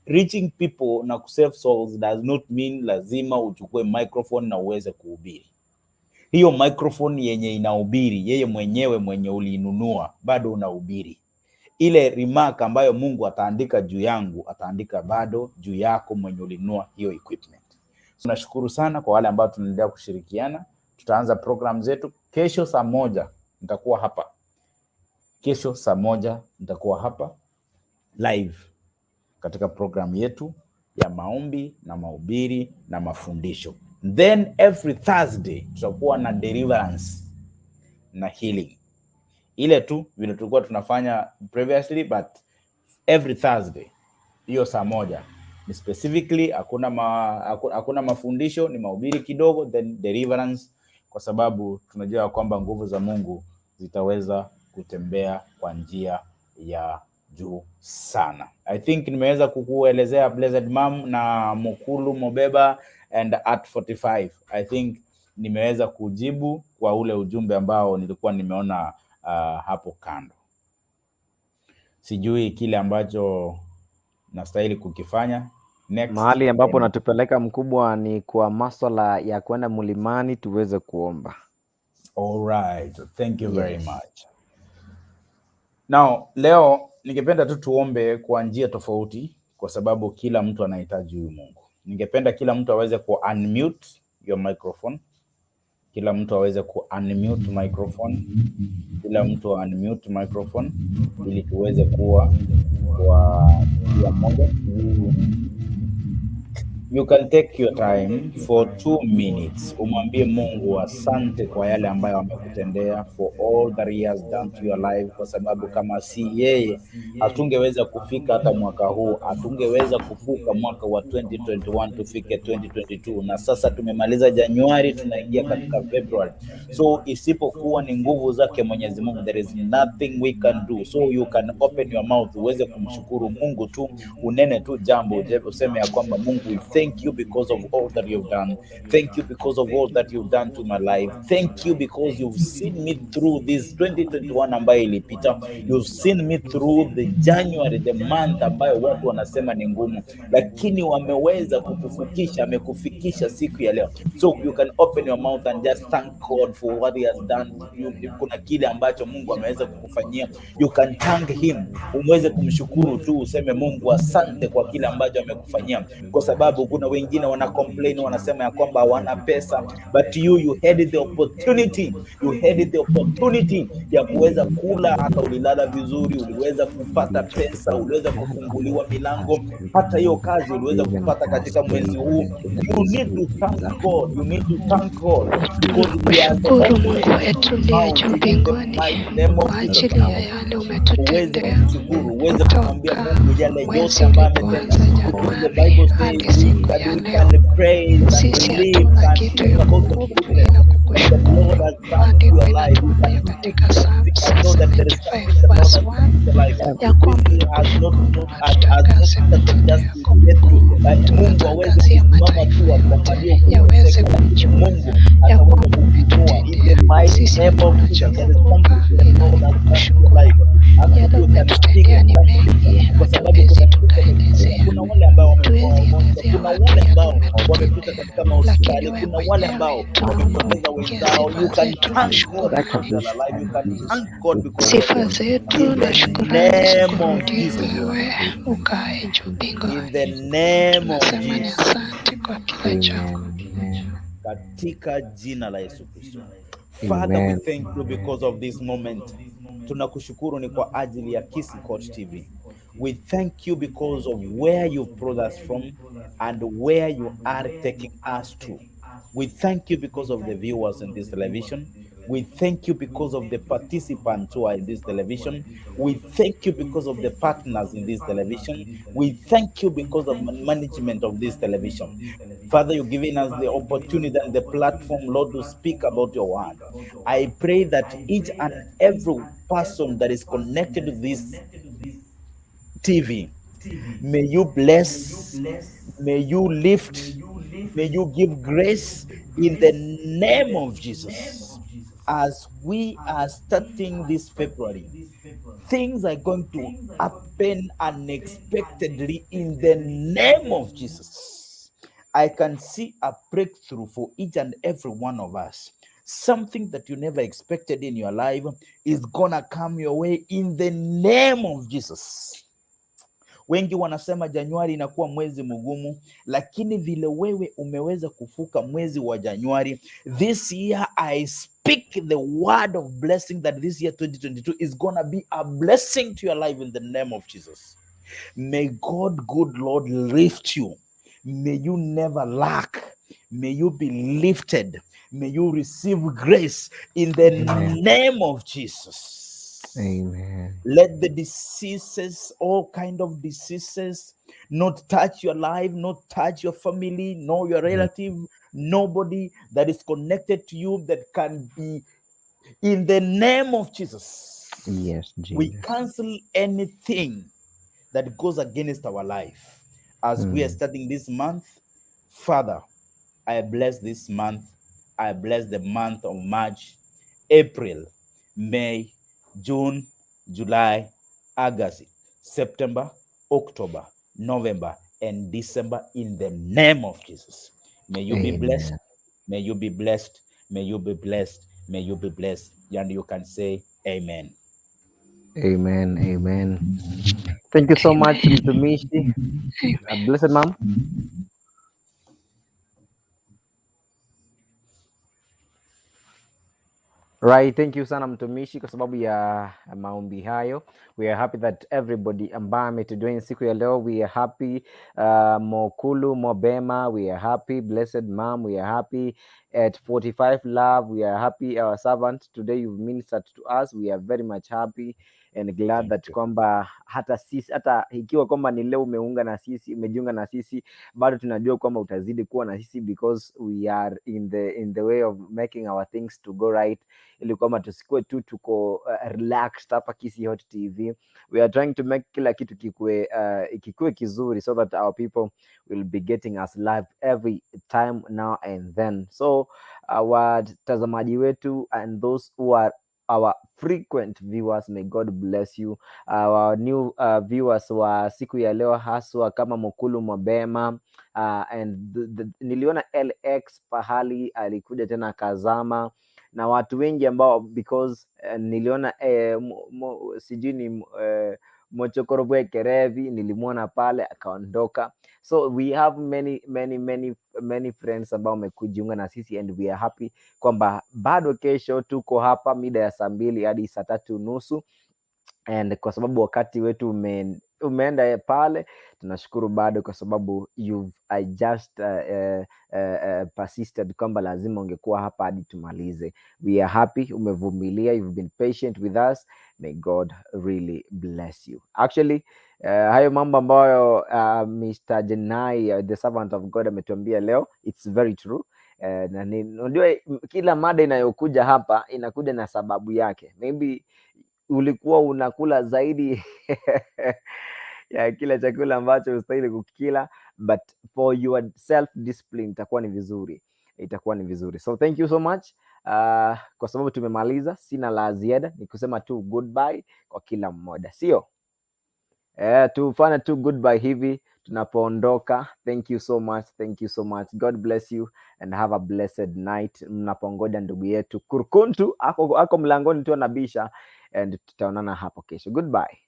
S9: reaching people na kusave souls does not mean lazima uchukue microphone na uweze kuhubiri. Hiyo microphone yenye inahubiri, yeye mwenyewe mwenye uliinunua bado unahubiri. Ile remark ambayo Mungu ataandika juu yangu, ataandika bado juu yako mwenye ulinunua hiyo equipment. Tunashukuru sana kwa wale ambao tunaendelea kushirikiana. Tutaanza program zetu kesho saa 1 nitakuwa hapa. Kesho saa 1 nitakuwa hapa live katika program yetu ya maombi na mahubiri na mafundisho. Then every Thursday tutakuwa na deliverance na healing. Ile tu vile tulikuwa tunafanya previously, but every Thursday hiyo saa 1 ni specifically hakuna mafundisho, ni mahubiri kidogo, then deliverance, kwa sababu tunajua kwamba nguvu za Mungu zitaweza kutembea kwa njia ya juu sana. I think nimeweza kukuelezea Blessed Mom na Mukulu Mobeba and at 45. I think nimeweza kujibu kwa ule ujumbe ambao nilikuwa nimeona hapo kando. Sijui kile ambacho nastahili kukifanya next.
S1: Mahali ambapo natupeleka mkubwa ni kwa masuala ya kwenda mlimani tuweze kuomba.
S9: All right. Thank you very much. Now, leo ningependa tu tuombe kwa njia tofauti, kwa sababu kila mtu anahitaji huyu Mungu. Ningependa kila mtu aweze ku unmute your microphone. Kila mtu aweze ku unmute microphone. Kila mtu unmute microphone ili tuweze kuwa kwa njia moja. You can take your time for 2 minutes. Umwambie Mungu asante kwa yale ambayo amekutendea, for all that he has done to your life, kwa sababu kama si yeye hatungeweza kufika hata mwaka huu, hatungeweza kuvuka mwaka wa 2021 tufike 2022, na sasa tumemaliza Januari tunaingia katika February. So isipokuwa ni nguvu zake Mwenyezi Mungu, there is nothing we can do. So you can open your mouth uweze kumshukuru Mungu tu, unene tu jambo, useme ya kwamba Mungu, thank you because of all that you've done. Thank you because of all that you've done to my life. Thank you because you've seen me through this 2021 ambayo ilipita. You've seen me through the January, the month ambayo watu wanasema ni ngumu, lakini wameweza kukufikisha, amekufikisha siku ya leo. So you can open your mouth and just thank God for what he has done. Kuna kile ambacho Mungu ameweza kukufanyia. You can thank him. Umweze kumshukuru tu, useme Mungu asante kwa kile ambacho amekufanyia, kwa sababu kuna wengine wana complain, wanasema ya kwamba hawana pesa, but you had the opportunity, ya kuweza kula, hata ulilala vizuri, uliweza kupata pesa, uliweza kufunguliwa milango, hata hiyo kazi uliweza kupata katika mwezi huu. You need to thank God,
S6: Kushukuru Mungu wetu aliye juu mbinguni kwa ajili ya yale umetutendea kutoka mwezi ulipoanza Januari hadi siku ya leo. Sisi hatuna kitu ya kukupa ila kukushukuru. Maandiko inatuambia katika Psalms 75 verse 1 ya kwamba tukushukuru na tutangaze matendo yako makuu, tunatangazia mataifa yote yaweze kujua ya kwamba umetutendea. Sisi tunachokumbuka ila kukushukuru. Yale umetutendea ni mengi, hatuwezi tukaelezea, hatuwezi elezea watu yale umetutendea, lakini wewe mwenyewe tunakuongeza sifa zetu na shukrani. Sifa zetu na shukrani zikurudie wewe ukae juu mbinguni. Tunasema ni asante kwa kila jambo
S9: katika jina la Yesu Kristo. Father, we thank you because of this moment. Tunakushukuru ni kwa ajili ya Kiasi Coach TV. We thank you because of where you've brought us from and where you are taking us to. We thank you because of the viewers in this television. We thank you because of the participants who are in this television. We thank you because of the partners in this television. We thank you because of management of this television. Father, you're giving us the opportunity and the platform, Lord, to speak about your word. I pray that each and every person that is connected to this TV, may you bless, may you lift, may you give grace in the name of Jesus. As we are starting this February, things are going to happen unexpectedly in the name of Jesus. I can see a breakthrough for each and every one of us. Something that you never expected in your life is gonna come your way in the name of Jesus. Wengi wanasema Januari inakuwa mwezi mgumu, lakini vile wewe umeweza kufuka mwezi wa Januari, this year I speak the word of blessing that this year 2022 is gonna be a blessing to your life in the name of Jesus. May God, good Lord, lift you. May you never lack. May you be lifted. May you receive grace in the name of Jesus.
S1: Amen.
S9: Let the diseases, all kind of diseases, not touch your life, not touch your family, nor your relative, nobody that is connected to you that can be, in the name of Jesus.
S1: Yes, Jesus.
S9: We cancel anything that goes against our life. As we are starting this month, Father, I bless this month. I bless the month of March, April, May, June, July, August, September, October, November, and December in the name of Jesus. May you be blessed. May you be blessed. May you be blessed. May you be blessed. And you can say amen.
S1: Amen. Amen. Thank you so much, mtumishi. Blessed mom. Right, thank you sana mtumishi kwa sababu ya maombi hayo. We are happy that everybody ambaye ametujoin siku ya leo, we are happy. Mokulu, Mobema, we are happy. Blessed mom, we are happy. At 45 Love, we are happy. Our servant today, you've ministered to us. We are very much happy and glad that kwamba hata sisi, hata ikiwa kwamba ni leo umejiunga na sisi, bado tunajua kwamba utazidi kuwa na sisi because we are in the way of making our things to go right, ili kwamba tusikuwe tu tuko relaxed hapa Kisi Hot TV. We are trying to make kila kitu kikuwe kizuri so that our people will be getting us live every time now and then. So watazamaji wetu and those who are our frequent viewers, may God bless you. Our new viewers wa siku ya leo haswa kama Mokulu Mobema, and niliona LX pahali alikuja tena kazama, na watu wengi ambao because niliona sijui ni Mochokorobwe Kerevi nilimwona pale akaondoka. So we have many friends ambao wamekujiunga na sisi and we are happy kwamba bado kesho tuko hapa mida ya 2 hadi 3:30, and kwa sababu wakati wetu umeenda pale, tunashukuru bado kwa sababu I just persisted kwamba lazima ungekuwa hapa hadi tumalize. We are happy, umevumilia, you've been patient with us. May God really bless you. Actually, hayo mambo ambayo Mr. Jenai, the servant of God, ametuambia leo, it's very true. Na unajua kila mada inayokuja hapa inakuja na sababu yake. Maybe ulikuwa unakula zaidi ya kila chakula ambacho ustahili kukila, but for your self discipline itakuwa ni vizuri. So thank you so much. Kwa sababu tumemaliza, sina la ziada, ni kusema tu goodbye kwa kila mmoja, sio? Tufanye tu goodbye hivi tunapoondoka. Thank you so much. God bless you and have a blessed night. Mnapongoja ndugu yetu Kurkuntu ako mlangoni tu anabisha, and tutaonana hapo kesho. Goodbye.